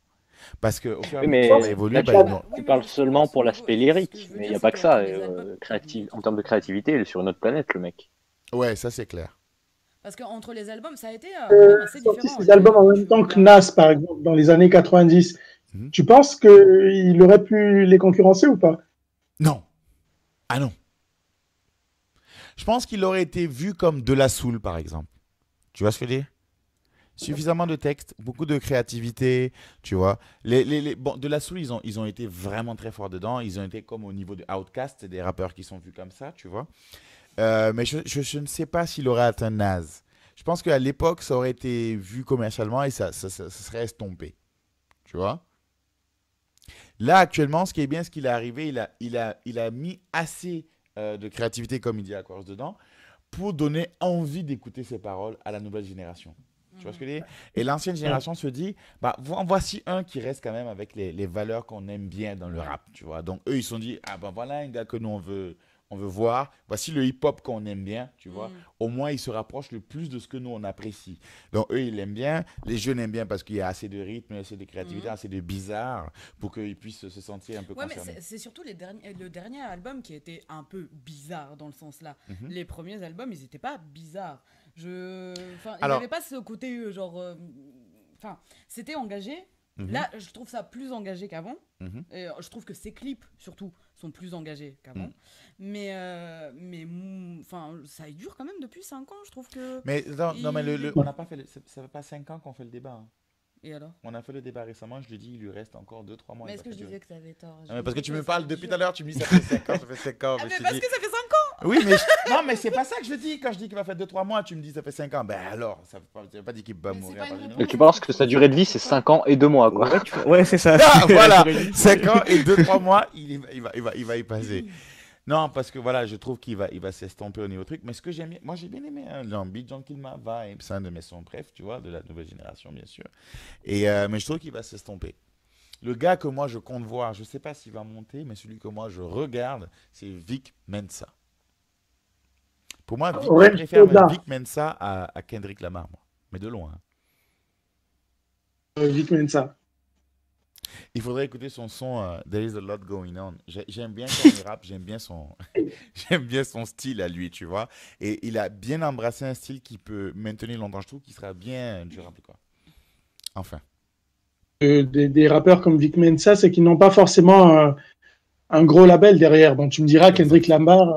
Parce que au fur et à Oui, mesure que ça va mais évoluer, là, bah, tu parles seulement pour l'aspect lyrique, Ce que je veux mais il dire, n'y a c'est pas que ça. qu'entre les albums. En termes de créativité, il est sur une autre planète, le mec. Ouais, ça c'est clair. Parce qu'entre les albums, ça a été quand même assez Sorti différent. ses albums en même Tu temps que regardes. Nas, par exemple, dans les années 90. Mhm. Tu penses qu'il aurait pu les concurrencer ou pas? Non. Ah non. Je pense qu'il aurait été vu comme De La Soul, par exemple. Tu vois ce que je veux dire? Suffisamment de texte, beaucoup de créativité, tu vois. Bon, De La Soul, ils ont été vraiment très forts dedans. Ils ont été comme au niveau de Outkast, c'est des rappeurs qui sont vus comme ça, tu vois. Mais je ne sais pas s'il aurait atteint Nas. Je pense qu'à l'époque, ça aurait été vu commercialement et ça serait estompé, tu vois. Là, actuellement, ce qui est bien, ce qu'il est arrivé, il a mis assez de créativité, comme il dit Aquarius dedans, pour donner envie d'écouter ses paroles à la nouvelle génération. Tu vois ce que je veux dire? Et l'ancienne génération se dit, bah, voici un qui reste quand même avec les valeurs qu'on aime bien dans le rap, tu vois. Donc, eux, ils se sont dit, ah ben voilà un gars que nous, on veut voir. Voici le hip-hop qu'on aime bien, tu vois. Au moins, il se rapproche le plus de ce que nous, on apprécie. Donc, eux, ils l'aiment bien. Les jeunes aiment bien parce qu'il y a assez de rythme, assez de créativité, assez de bizarre pour qu'ils puissent se sentir un peu Ouais, mais concernés. c'est surtout le dernier album qui était un peu bizarre dans le sens là. Mhm. Les premiers albums, ils étaient pas bizarres. Enfin, il Alors- n'avait pas ce côté enfin, c'était engagé. Mhm. Là, je trouve ça plus engagé qu'avant. Mhm. Et je trouve que ses clips, surtout, sont plus engagés qu'avant. Enfin, ça dure quand même depuis 5 ans, je trouve que. Mais non, mais on n'a pas fait, ça fait pas 5 ans qu'on fait le débat, hein. Et alors? On a fait le débat récemment, je lui dis, il lui reste encore 2-3 mois. Mais il est-ce va que je pas durer. disais que t'avais tort? Ah, mais parce que tu me Ça parles dure. depuis tout à l'heure, tu me dis ça fait 5 ans, ça fait 5 ans. Ah, mais mais je te parce dis- que ça fait 5 ans! Oui, mais non, mais c'est pas ça que je dis. Quand je dis qu'il va faire 2-3 mois, tu me dis ça fait 5 ans. Ben alors, ça veut pas dire qu'il va Mais c'est mourir pas à partir une de réponse. Donc tu penses que sa durée de vie, c'est 5 ans et 2 mois, quoi. Ouais, c'est ça. Ah, voilà, 5 ans et 2-3 mois, il va y passer. Non, parce que voilà, je trouve qu'il va s'estomper au niveau truc. Mais ce que j'aime bien, moi j'ai bien aimé Lambi, John Kilma, Vibe, c'est un de mes sons, bref, tu vois, de la nouvelle génération, bien sûr. Mais je trouve qu'il va s'estomper. Le gars que moi je compte voir, je sais pas s'il va monter, mais celui que moi je regarde, c'est Vic Mensa. Pour moi, je Orange préfère Soda. Vic Mensa à Kendrick Lamar, moi. Mais de loin, hein. Vic Mensa. Il faudrait écouter son son There is a lot going on. J'aime bien quand il rappe, j'aime bien son style à lui, tu vois. Et il a bien embrassé un style qui peut maintenir longtemps. Je trouve qu'il sera bien durable, quoi. Enfin. Des rappeurs comme Vic Mensa, c'est qu'ils n'ont pas forcément un gros label derrière. Bon, tu me diras, Kendrick Lamar,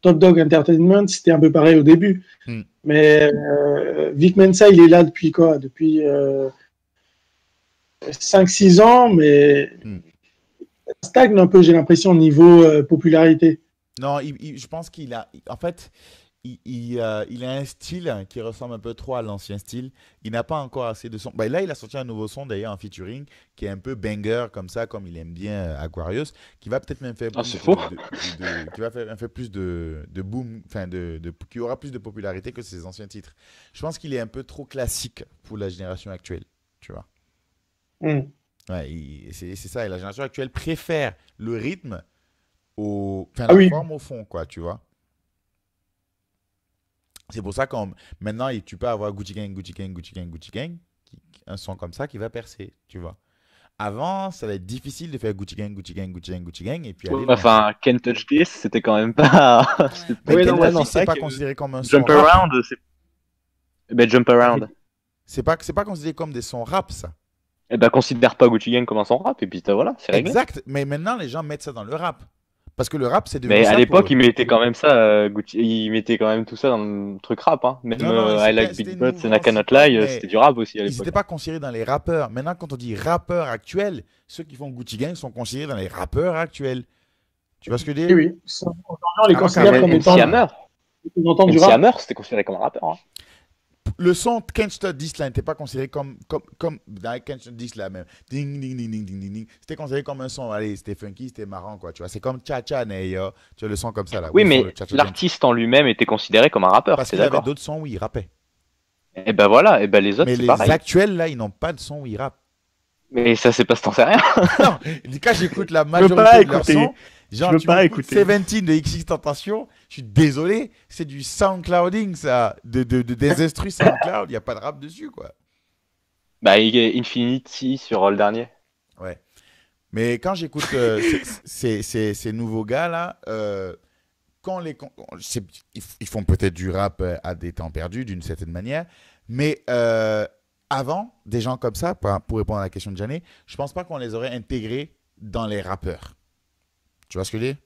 Top Dog Entertainment, c'était un peu pareil au début. Mais Vic Mensa, il est là depuis quoi? Depuis 5-6 ans, mais ça stagne un peu, j'ai l'impression, au niveau popularité. Non, je pense qu'il a... En fait, il a un style qui ressemble un peu trop à l'ancien style. Il n'a pas encore assez de son. Bah, là, il a sorti un nouveau son d'ailleurs en featuring qui est un peu banger comme ça, comme il aime bien Aquarius, qui va peut-être même faire Ah, plus c'est faux. qui va faire un peu plus de boom, enfin qui aura plus de popularité que ses anciens titres. Je pense qu'il est un peu trop classique pour la génération actuelle, tu vois. Ouais, c'est ça. Et la génération actuelle préfère le rythme la forme au fond, quoi, tu vois. C'est pour ça que maintenant, tu peux avoir Gucci Gang, Gucci Gang, Gucci Gang, Gucci Gang, un son comme ça qui va percer, tu vois. avant, ça allait être difficile de faire Gucci Gang, Gucci Gang, Gucci Gang, Gucci Gang, et puis aller Enfin, Can't Touch This, c'était quand même pas. Mais Oui, Can't non, Touch non, This, c'est c'est vrai pas que considéré comme un son Jump rap. Around, c'est. Ben, Jump Around. C'est pas considéré comme des sons rap, ça. Eh ben, considère pas Gucci Gang comme un son rap, et puis voilà, c'est réglé. Exact, mais maintenant, les gens mettent ça dans le rap. Parce que le rap, c'est devenu Mais ça à l'époque, pour ils eux. mettaient quand même ça, Gucci, ils mettaient quand même tout ça dans le truc rap, hein. Même Non, I Like c'était Big une Butts and I mouvance, Cannot Lie, mais c'était du rap aussi à Ils l'époque. n'étaient pas considérés dans les rappeurs. Maintenant, quand on dit rappeurs actuels, ceux qui font Gucci Gang sont considérés dans les rappeurs actuels. Tu vois ce que je veux dire? Oui, oui. Ça, aujourd'hui, on les Ah, considère Même comme MC étant Hammer, des ententes du MC rap. Hammer, c'était considéré comme un rappeur, hein. Le son Can't Stop This là n'était pas considéré comme dans Can't Stop This là même. Ding ding ding ding ding ding ding. C'était considéré comme un son. Allez, c'était funky, c'était marrant quoi. Tu vois, c'est comme Cha Cha Neya. Tu vois le son comme ça là. Oui, Où ils font mais le Cha Cha Dance. l'artiste en lui-même était considéré comme un rappeur, Parce t'es qu'il y avait d'accord? d'autres sons où il rappait. Et ben voilà, et ben les autres, Mais c'est les pareil. actuels là, ils n'ont pas de son où ils rappent. Mais ça, c'est parce que t'en sais rien. Non, quand j'écoute la pas majorité de leurs écouter. sons, genre Je veux tu pas m'écoutes écouter. 17 de XXXTentacion, je suis désolé, c'est du soundclouding ça, des instrus SoundCloud, il n'y a pas de rap dessus quoi. Bah, il y a Infinity sur le dernier. Ouais. Mais quand j'écoute ces nouveaux gars là, quand ils font peut-être du rap à des temps perdus d'une certaine manière, mais avant, des gens comme ça, pour répondre à la question de Janet, je pense pas qu'on les aurait intégrés dans les rappeurs. Tu vois ce que je veux dire?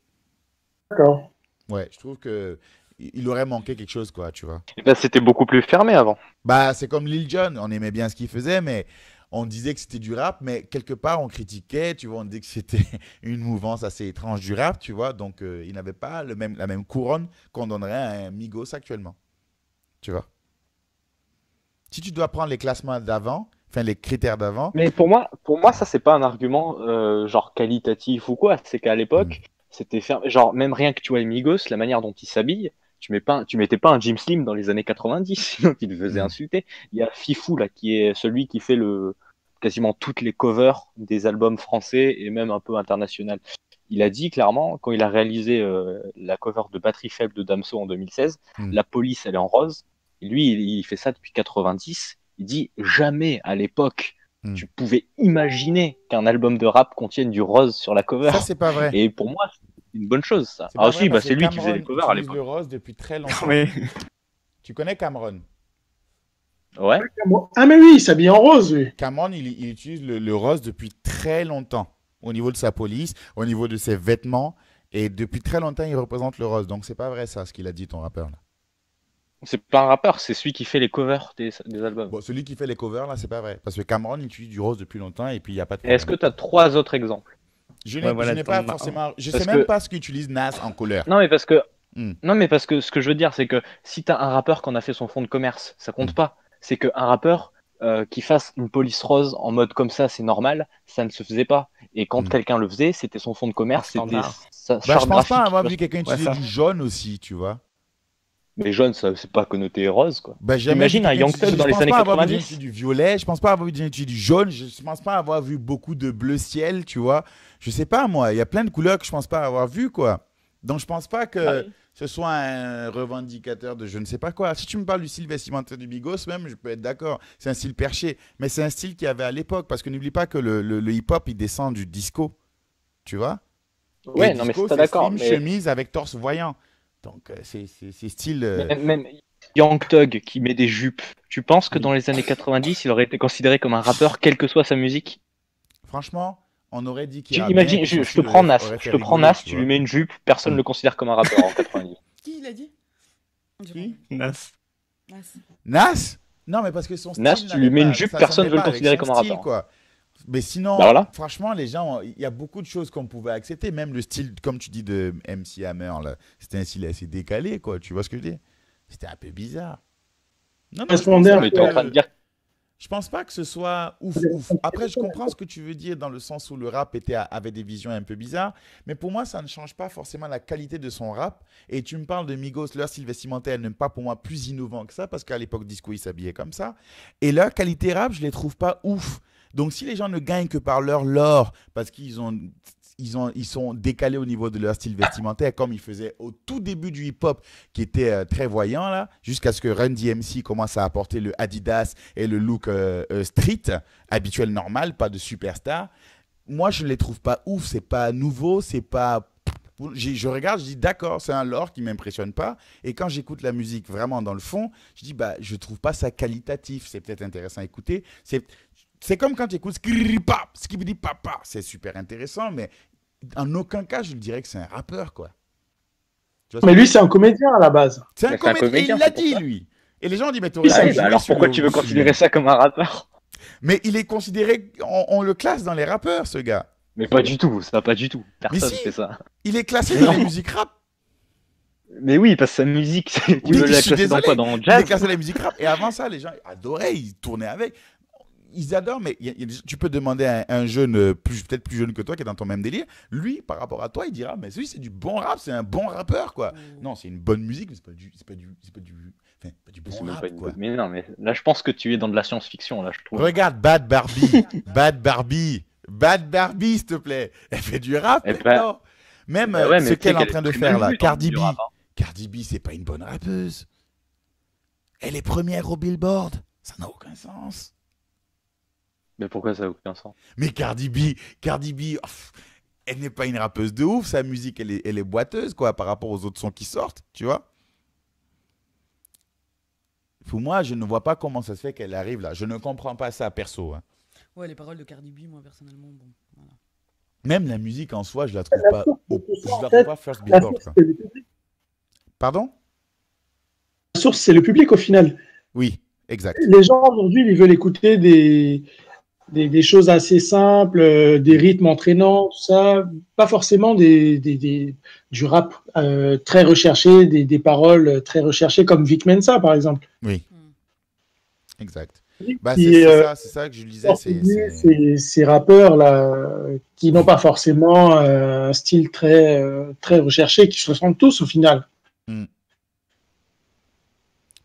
D'accord. Ouais, je trouve que il aurait manqué quelque chose, quoi, tu vois. Et ben, c'était beaucoup plus fermé avant. Bah, c'est comme Lil Jon, on aimait bien ce qu'il faisait, mais on disait que c'était du rap, mais quelque part, on critiquait, tu vois, on disait que c'était une mouvance assez étrange du rap, tu vois, donc il n'avait pas la même couronne qu'on donnerait à un Migos actuellement, tu vois. Si tu dois prendre les classements d'avant, enfin les critères d'avant, Mais pour moi, ça, c'est pas un argument genre qualitatif ou quoi. C'est qu'à l'époque, c'était fermé. Genre, même rien que tu vois les Migos, la manière dont ils s'habillent, tu mettais pas un Jim Slim dans les années 90, sinon tu te faisais insulter. Il y a Fifou, là, qui est celui qui fait quasiment toutes les covers des albums français et même un peu international. Il a dit clairement, quand il a réalisé la cover de Batterie faible de Damso en 2016, la police, elle est en rose. Et lui, il fait ça depuis 90. Il dit jamais à l'époque, tu pouvais imaginer qu'un album de rap contienne du rose sur la cover. ça c'est pas vrai. Et pour moi, c'est une bonne chose, ça. C'est Ah pas si, vrai, bah, parce c'est que lui qui faisait les Cameron covers à utilise l'époque. le rose depuis très longtemps. Mais Tu connais Cameron? Ouais. Ah, mais oui, il s'habille en rose, oui. Cameron, il utilise le rose depuis très longtemps. Au niveau de sa police, au niveau de ses vêtements. Et depuis très longtemps, il représente le rose. Donc, c'est pas vrai ça, ce qu'il a dit, ton rappeur. Là. C'est pas un rappeur, c'est celui qui fait les covers des albums. Bon, celui qui fait les covers, là, c'est pas vrai. Parce que Cameron, il utilise du rose depuis longtemps et puis il n'y a pas de Et est-ce que problème. tu as 3 autres exemples? Je Ouais, voilà, n'ai pas t'en as forcément... Je Parce sais même que- pas ce qu'utilise Nas en couleur. Non, mais parce que Hmm. non, mais parce que ce que je veux dire, c'est que si tu as un rappeur qui en a fait son fonds de commerce, ça compte pas. C'est qu'un rappeur qui fasse une police rose en mode comme ça, c'est normal, ça ne se faisait pas. Et quand quelqu'un le faisait, c'était son fonds de commerce, Un c'était standard. sa Bah, charte je pense pas graphique. avoir vu quelqu'un Ouais, utiliser ça. du jaune aussi, tu vois. Mais jaune, ça c'est pas connoté rose, quoi. Bah, jamais T'imagines vu un quelqu'un Young utiliser- Thug dans je les pense années pas avoir vu 90? des gens utiliser du violet, je pense pas avoir vu des gens utiliser du jaune, je pense pas avoir vu beaucoup de bleu ciel, tu vois. Je sais pas, moi, il y a plein de couleurs que je pense pas avoir vu, quoi. Donc, je pense pas que Ah oui. ce soit un revendicateur de je ne sais pas quoi. Si tu me parles du style vestimentaire du Migos, même, je peux être d'accord. C'est un style perché. Mais c'est un style qu'il y avait à l'époque. Parce que n'oublie pas que le hip-hop, il descend du disco. Tu vois? Ouais, Et non, mais disco, c'est pas c'est d'accord. slim, Mais chemise avec torse voyant. Donc, c'est style. même Young Thug qui met des jupes, tu penses que dans les années 90, il aurait été considéré comme un rappeur, quelle que soit sa musique? Franchement, on aurait dit qu'il y a. Imagine, je te prends Nas, tu lui mets une jupe, personne ne le considère comme un rappeur en 90. Qui l'a dit? Qui? Nas. Nas. Nas? Non, mais parce que son style. Nas, tu lui n'avait mets une pas- jupe, ça personne ne s'entendait veut le pas considérer avec son comme un style, rappeur. quoi. Mais sinon, Bah voilà. franchement, les gens, il y a beaucoup de choses qu'on pouvait accepter. Même le style, comme tu dis, de MC Hammer, là, c'était un style assez décalé, quoi. Tu vois ce que je veux dire? C'était un peu bizarre. Non, je Correspondait pense à- pas Mais t'es en que- train de dire je pense pas que ce soit ouf. Après, je comprends ce que tu veux dire dans le sens où le rap avait des visions un peu bizarres. Mais pour moi, ça ne change pas forcément la qualité de son rap. Et tu me parles de Migos, leur style vestimentaire n'est pas pour moi plus innovant que ça parce qu'à l'époque disco, ils s'habillaient comme ça. Et leur qualité rap, je les trouve pas ouf. Donc, si les gens ne gagnent que par leur lore, parce qu'ils ont ils sont décalés au niveau de leur style vestimentaire, comme ils faisaient au tout début du hip-hop, qui était très voyant, là, jusqu'à ce que Run DMC commence à apporter le Adidas et le look street, habituel, normal, pas de superstar. Moi, je ne les trouve pas ouf, c'est pas nouveau, c'est pas... Je regarde, je dis d'accord, c'est un lore qui ne m'impressionne pas. Et quand j'écoute la musique vraiment dans le fond, je dis, bah, je ne trouve pas ça qualitatif. C'est peut-être intéressant à écouter. C'est comme quand tu écoutes Skibidi Papa. C'est super intéressant, mais en aucun cas, je dirais que c'est un rappeur, quoi. Mais lui, c'est un comédien à la base. C'est un Mais c'est un comédien, il comédien, l'a c'est pour dit, ça. lui. Et les gens disent, mais tu Oui, Ah oui, bah alors pourquoi tu veux considérer ça comme un rappeur? Mais il est considéré, on le classe dans les rappeurs, ce gars. Mais pas du tout, ça pas du tout. Mais Personne si. fait ça. Il est classé Mais dans non. les musiques rap. Mais oui, parce que sa musique, tu Oui, veux je la suis classer dans désolé. quoi? Dans Il est jazz? classé dans les musiques rap. Et avant ça, les gens adoraient, ils tournaient avec. Ils adorent, mais tu peux demander à un jeune, peut-être plus jeune que toi, qui est dans ton même délire. Lui, par rapport à toi, il dira, mais lui, c'est du bon rap, c'est un bon rappeur, quoi. Non, c'est une bonne musique, mais c'est pas du C'est bon même rap, pas une quoi. bonne- Mais non, mais là, je pense que tu es dans de la science-fiction, là, je trouve. Regarde Bad Barbie, Bad Barbie, s'il te plaît. Elle fait du rap, Eh mais ben, non. Même bah ouais, ce mais tu sais qu'elle est en qu'elle train est de très faire mal là, vue dans Cardi le B. rap, hein. Cardi B, c'est pas une bonne rappeuse. Elle est première au Billboard. Ça n'a aucun sens. Mais pourquoi ça n'a aucun sens? Mais Cardi B, elle n'est pas une rappeuse de ouf. Sa musique, elle est boiteuse, quoi, par rapport aux autres sons qui sortent, tu vois. Pour moi, je ne vois pas comment ça se fait qu'elle arrive là. Je ne comprends pas ça, perso. Hein. Ouais, les paroles de Cardi B, moi, personnellement, bon, voilà. Même la musique en soi, je la trouve La pas, source de je tout ça, la en trouve fait, pas first La Billboard, source, quoi. c'est le public. Pardon? La source, c'est le public au final. Oui, exact. Les gens aujourd'hui, ils veulent écouter des choses assez simples, des rythmes entraînants, tout ça. Pas forcément du rap très recherché, des paroles très recherchées comme Vic Mensa, par exemple. Oui, exact. Bah, Qui, c'est ça que je disais. ces rappeurs-là, qui n'ont pas forcément un style très recherché, qui se ressemblent tous au final.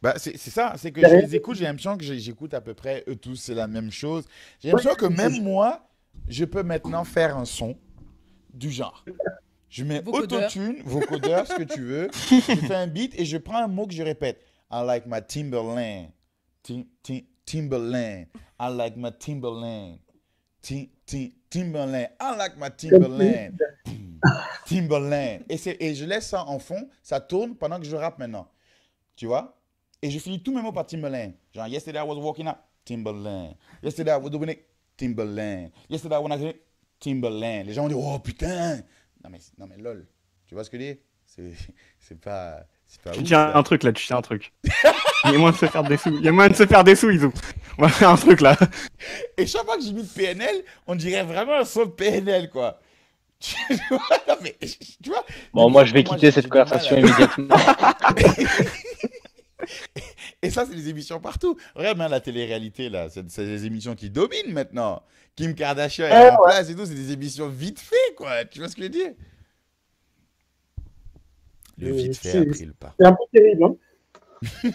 Bah, c'est ça, c'est que je les écoute, j'ai l'impression que j'écoute à peu près eux tous, c'est la même chose. J'ai l'impression que même moi, je peux maintenant faire un son du genre. Je mets autotune, vocodeur, ce que tu veux, je fais un beat et je prends un mot que je répète. I like my Timberland. Timberland. I like my Timberland. Timberland. I like my Timberland. Timberland. Et je laisse ça en fond, ça tourne pendant que je rappe maintenant. Tu vois? Et je finis tous mes mots par Timberland. Genre, yesterday I was walking up, Timberland. Yesterday I was doing it, Timberland. Yesterday when I did it, Timberland. Les gens vont dire, oh putain. Non mais lol. Tu vois ce que je dis? C'est pas Tu ouf, tiens ça. un truc là, tu tiens un truc. Il y a moyen de se faire des sous. Il y a moyen de se faire des sous, Isou. On va faire un truc là. Et chaque fois que j'imite PNL, on dirait vraiment un son de PNL, quoi. Tu vois, non, mais, tu vois, Bon, moi, je vais quitter cette j'ai du mal conversation à- immédiatement. Et ça, c'est des émissions partout. Regarde bien la télé-réalité, là. C'est des émissions qui dominent maintenant. Kim Kardashian est en place et tout. C'est des émissions vite fait, quoi. Tu vois ce que je veux dire? Le vite fait a pris le pas. C'est un peu terrible. Hein.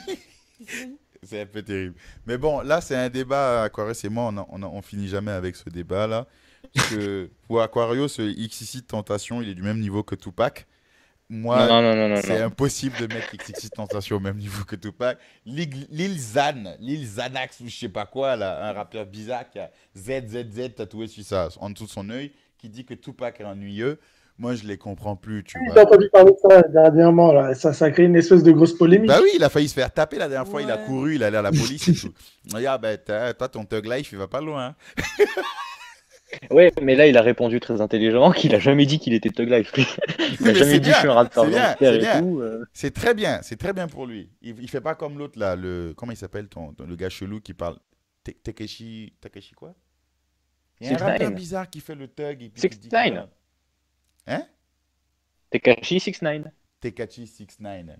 C'est un peu terrible. Mais bon, là, c'est un débat, Aquarius et moi, on finit jamais avec ce débat-là. Parce que pour Aquarius, ce XXI Tentation, il est du même niveau que Tupac. Moi, Non. c'est impossible de mettre XXI Tentation au même niveau que Tupac. Lil Xanax ou je sais pas quoi, là, un rappeur bizarre qui a ZZZ tatoué sur en dessous de son œil, qui dit que Tupac est ennuyeux. Moi, je les comprends plus, tu J'ai vois. entendu parler de ça dernièrement. Là. Ça a créé une espèce de grosse polémique. Bah oui, il a failli se faire taper la dernière fois, il a Ouais. couru, il allait à la police et tout. Regarde, bah, toi, ton thug life, il va pas loin. Ouais, mais là, il a répondu très intelligemment qu'il a jamais dit qu'il était Thug Life. Il Mais a c'est jamais dit bien, je suis un rappeur c'est bien, gangster c'est et bien. tout. C'est très bien pour lui. Il fait pas comme l'autre là, comment il s'appelle le gars chelou qui parle Takeshi quoi? Il y a un 6ix9ine. rappeur bizarre qui fait le thug et puis qui dit 6ix9ine. que- Hein? Tekashi 6ix9ine. Tekashi 6ix9ine.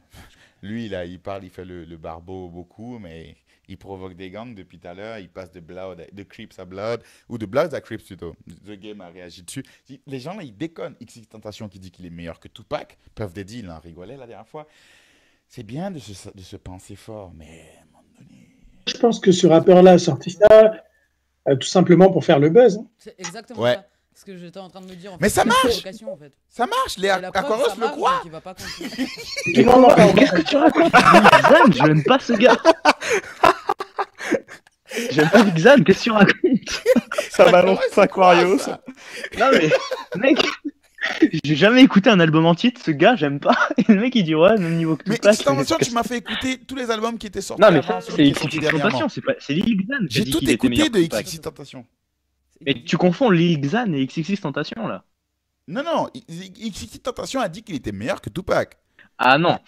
Lui là, il parle, il fait le barbeau beaucoup, mais il provoque des gangs depuis tout à l'heure. Il passe de Crips à Blood ou de Bloods à Crips plutôt. The Game a réagi dessus. Les gens là, ils déconnent. XXXTentacion qui dit qu'il est meilleur que Tupac. Puff Daddy, il en rigolait la dernière fois. C'est bien de se penser fort, mais à un moment donné. Je pense que ce rappeur-là a sorti ça tout simplement pour faire le buzz. Hein. C'est exactement Ouais. ça. Ce que j'étais en train de me dire. En Mais fait, ça c'est une marche. provocation, en fait. Ça marche, les Et la preuve, Aquaros ça le marche, croient. donc il va pas continuer. Mais Non, non, non. qu'est-ce que tu racontes? Xan, je n'aime pas ce gars. J'aime pas Xan, qu'est-ce que tu racontes? Ça balance Aquaros, il croit à Aquarius. ça. Non mais, mec, j'ai jamais écouté un album entier de ce gars, j'aime pas. Et le mec il dit ouais, même niveau que Mais Tupac. extension, tu m'as fait écouter tous les albums qui étaient sortis Non mais avant, ça, ceux c'est qui sont sortis XXX dernièrement. Tentation, c'est Lil Xan qui a J'ai dit tout qu'il était meilleur écouté de que Tupac. XXX Tentation. Mais tu confonds Lil Xan et XXX Tentation là. Non, non, XXX Tentation a dit qu'il était meilleur que Tupac. Ah non,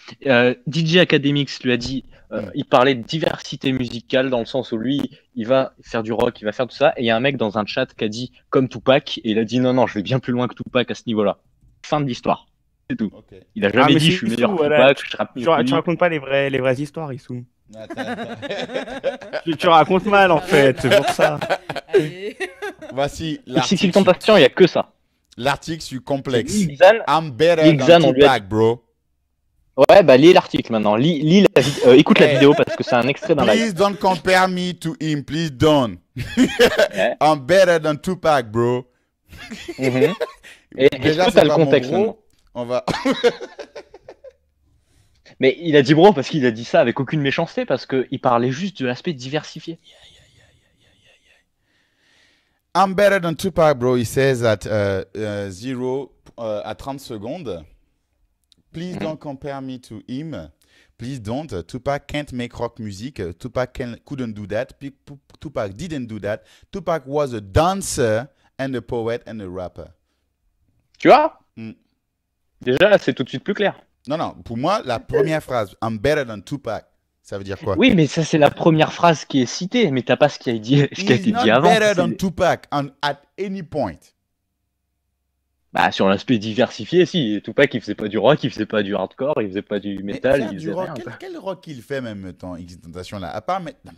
DJ Academics lui a dit, il parlait de diversité musicale dans le sens où lui, il va faire du rock, il va faire tout ça, et il y a un mec dans un chat qui a dit comme Tupac, et il a dit non, non, je vais bien plus loin que Tupac à ce niveau-là. Fin de l'histoire. C'est tout. Ok. Il a jamais mais dit c'est je suis Issou, meilleur que voilà. Tupac, je rappe mieux Tu, que tu lui. racontes pas les vraies histoires, Issou. Attends. Tu racontes mal en fait, c'est pour ça. Allez. Voici XXX l'article. Tentation, il y a que ça. L'article sur Complex. Lil Xan, I'm better Lil Xan, than on lui a Tupac, bro. ouais, bah lis l'article maintenant. Écoute la vidéo parce que c'est un extrait d'un live. Please don't compare me to him. Please don't. Ouais. I'm better than Tupac, bro. Mhm. Et Déjà, est-ce que c'est t'as le pas mon contexte bro. maintenant? On va. Mais il a dit bro parce qu'il a dit ça avec aucune méchanceté parce qu'il parlait juste de l'aspect diversifié. I'm better than Tupac, bro. He says at à 30 secondes. Please don't compare me to him. Please don't. Tupac can't make rock music. Tupac couldn't do that. Tupac didn't do that. Tupac was a dancer and a poet and a rapper. Tu vois? Mm. Déjà, c'est tout de suite plus clair. Non, non. Pour moi, la première phrase, I'm better than Tupac, ça veut dire quoi? Oui, mais ça, c'est la première phrase qui est citée, mais t'as pas ce qui a été He's dit not avant. better than C'est- Tupac at any point. Bah, sur l'aspect diversifié, si. Tupac, il faisait pas du rock, il faisait pas du hardcore, il faisait pas du Mais metal, faire il du faisait rock, rien. quel rock il fait même temps, X-Tentation là? À part mettre. Non,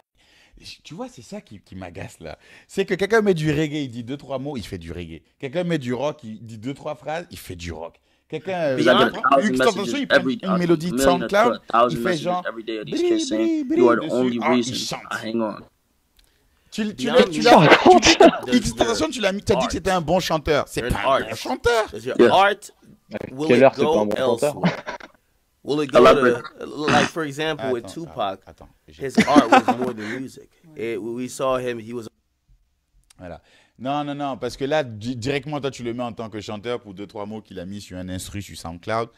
mais tu vois, c'est ça qui m'agace là. C'est que quelqu'un met du reggae, il dit 2-3 mots, il fait du reggae. Quelqu'un met du rock, il dit 2-3 phrases, il fait du rock. Quelqu'un. Because I get prend 1,000 X-Tentation, messages il prend every une mélodie de million to SoundCloud, 1,000 il fait messages genre. every day of these bri, kids saying bri, you are the dessus. only Ah, il reason chante. I hang on. Tu Yeah, l'as. There's X-Tentation, tu l'as mis, tu as dit que c'était un bon chanteur. C'est There's pas un bon art. chanteur. Does your Yeah. art will Quelle it heure c'est pas go un bon chanteur? elsewhere? Will it go Elaborate. to like for example with Attends, Tupac? attends. His art was more than music. We saw him. He was Voilà. Non, non, non, parce que là, directement, toi, tu le mets en tant que chanteur pour 2-3 mots qu'il a mis sur un instru sur SoundCloud.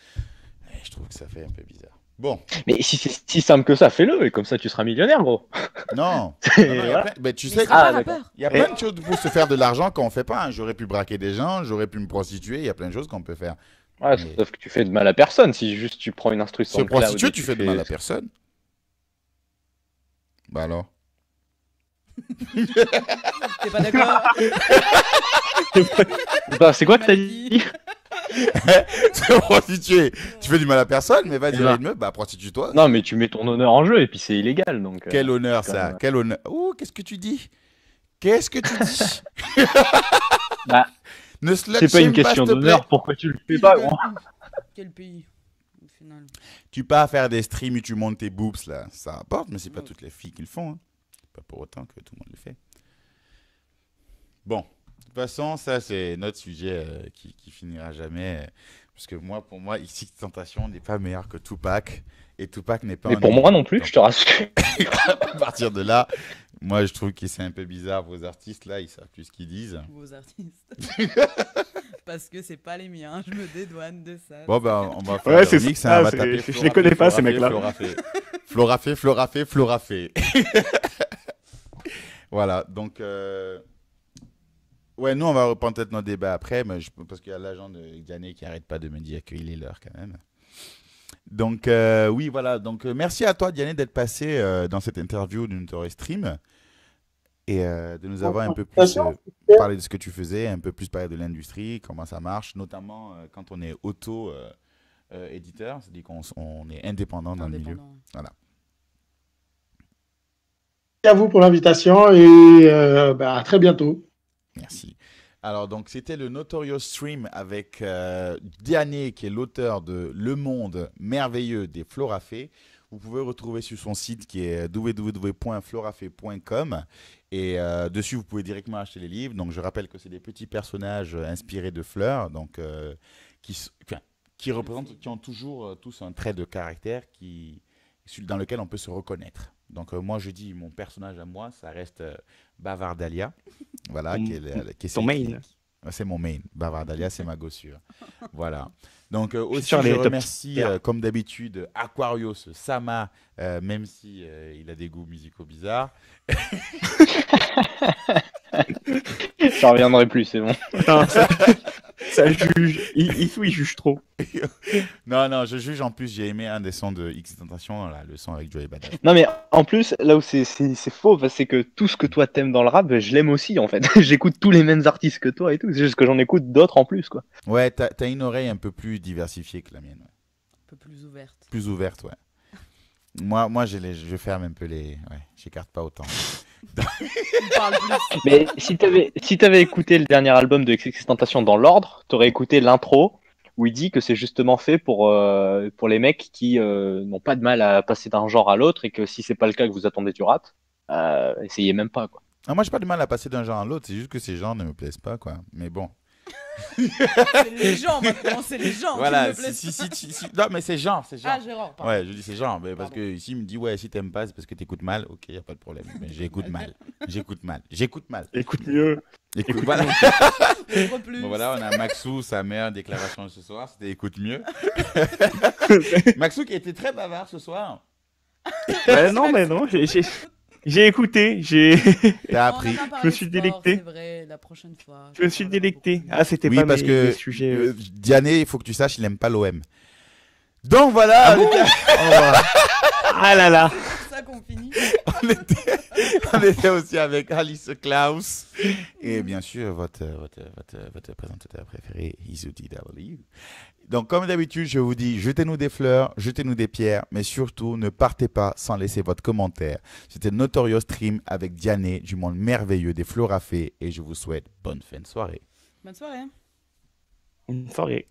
Et je trouve que ça fait un peu bizarre. Bon, Mais si c'est si simple que ça, fais-le, et comme ça tu seras millionnaire, gros. non. Et Non, non, voilà. mais tu Mais sais, il sera Ah, pas d'accord. rappeur. il y a plein de choses pour se faire de l'argent qu'on ne fait pas. Hein. J'aurais pu braquer des gens, j'aurais pu me prostituer, il y a plein de choses qu'on peut faire. Ouais, Mais- sauf que tu fais de mal à personne si juste tu prends une instru Se SoundCloud prostituer, et tu fais de mal à personne. Bah alors T'es pas d'accord? Attends, c'est quoi que t'as dit? Se prostituer, tu fais du mal à personne, mais vas-y, Non. une meuf, bah prostitue-toi. Non, mais tu mets ton honneur en jeu et puis c'est illégal donc. Quel honneur quand ça, même. quel honneur. Ouh, qu'est-ce que tu dis? Qu'est-ce que tu dis? Bah, Ne slut c'est pas une shame pas, question s'il te plaît. d'honneur, pourquoi tu le fais pas, gros? Quel pays, au final? Tu pars faire des streams et tu montes tes boobs là, ça rapporte, mais c'est pas toutes les filles qui le font. Hein. Pas pour autant que tout le monde le fait. Bon, de toute façon, ça c'est notre sujet qui finira jamais. Parce que moi, pour moi, XXXTentacion n'est pas meilleur que Tupac. Et Tupac n'est pas Mais un pour homme. moi non plus, je te rassure. À partir de là, moi je trouve que c'est un peu bizarre. Vos artistes là, ils savent plus ce qu'ils disent. Vos artistes. Parce que c'est pas les miens, je me dédouane de ça. Bon, ben on va faire Ouais, le c'est remix. ça, Hein, on va c'est- taper je Flora les connais Fé, pas, ces Flora Fé, mecs-là. Flora Fé. Flora Fé, Flora Fé, Flora Fé. Voilà, donc. Ouais, nous, on va reprendre peut-être nos débats après, mais parce qu'il y a l'agent de Diané qui n'arrête pas de me dire qu'il est l'heure quand même. Donc, oui, voilà. Donc, merci à toi, Diané, d'être passé dans cette interview d'une Torre Stream et de nous avoir un peu plus parlé de ce que tu faisais, un peu plus parlé de l'industrie, comment ça marche, notamment quand on est auto-éditeur, c'est-à-dire qu'on est indépendant dans le milieu. Indépendant. Voilà. Merci à vous pour l'invitation et à très bientôt. Merci. Alors, donc, c'était le Notorious Stream avec Diané, qui est l'auteur de Le Monde merveilleux des Flora Fé. vous pouvez retrouver sur son site qui est www.florafe.com. Et dessus, vous pouvez directement acheter les livres. Donc, je rappelle que c'est des petits personnages inspirés de fleurs, donc qui représentent, qui ont toujours tous un trait de caractère dans lequel on peut se reconnaître. Donc, moi, je dis, mon personnage à moi, ça reste Bavardalia. Voilà, qui est ton main. C'est mon main. Bavardalia, c'est ma gossure. Voilà. Donc, aussi, Sur les je top remercie, tiers. comme d'habitude, Aquarius Sama, même si il a des goûts musicaux bizarres. Je reviendrai plus, c'est bon. Non, ça juge. Il juge trop. Non, je juge. En plus, j'ai aimé un des sons de X-Tentation, là, le son avec Joey Badass. Non, mais en plus, là où c'est faux, c'est que tout ce que toi t'aimes dans le rap, je l'aime aussi en fait. J'écoute tous les mêmes artistes que toi et tout. C'est juste que j'en écoute d'autres en plus, quoi. Ouais, t'as une oreille un peu plus diversifiée que la mienne. Ouais. Un peu plus ouverte. Plus ouverte, ouais. Moi je ferme un peu les... Ouais, j'écarte pas autant. Il parle plus. Mais si t'avais écouté le dernier album de XXXTentacion dans l'ordre, t'aurais écouté l'intro où il dit que c'est justement fait pour les mecs qui n'ont pas de mal à passer d'un genre à l'autre et que si c'est pas le cas que vous attendez du rap, essayez même pas, quoi. Ah, moi, j'ai pas de mal à passer d'un genre à l'autre, c'est juste que ces genres ne me plaisent pas, quoi. Mais bon. C'est les gens maintenant, c'est les gens Voilà, qui me plaisent. si. Non, mais c'est genre. Ah, Gérard, pardon. Ouais, je dis c'est genre, mais parce Pardon. que ici, il me dit, ouais, si t'aimes pas, c'est parce que t'écoutes mal. Ok, y a pas de problème. Mais j'écoute mal. Écoute mieux. Écoute, voilà. Ouvre plus. Bon, voilà, on a Maxou, sa meilleure déclaration ce soir, c'était écoute mieux. Maxou qui était très bavard ce soir. Non, mais non, j'ai écouté, T'as On appris. n'a pas parlé Je me suis sport, délecté. C'est vrai, la prochaine fois. je me suis délecté. Ah, c'était Oui, pas parce que mes sujets. Diané, il faut que tu saches, il aime pas l'OM. Donc voilà, Ah là là. C'est ça qu'on finit. on était aussi avec Alice Klaus et bien sûr votre présentateur préféré, Izuti W. Donc comme d'habitude, je vous dis, jetez-nous des fleurs, jetez-nous des pierres, mais surtout ne partez pas sans laisser votre commentaire. C'était Notorious Stream avec Diané du monde merveilleux des Florafés et je vous souhaite bonne fin de soirée. Bonne soirée. Une soirée.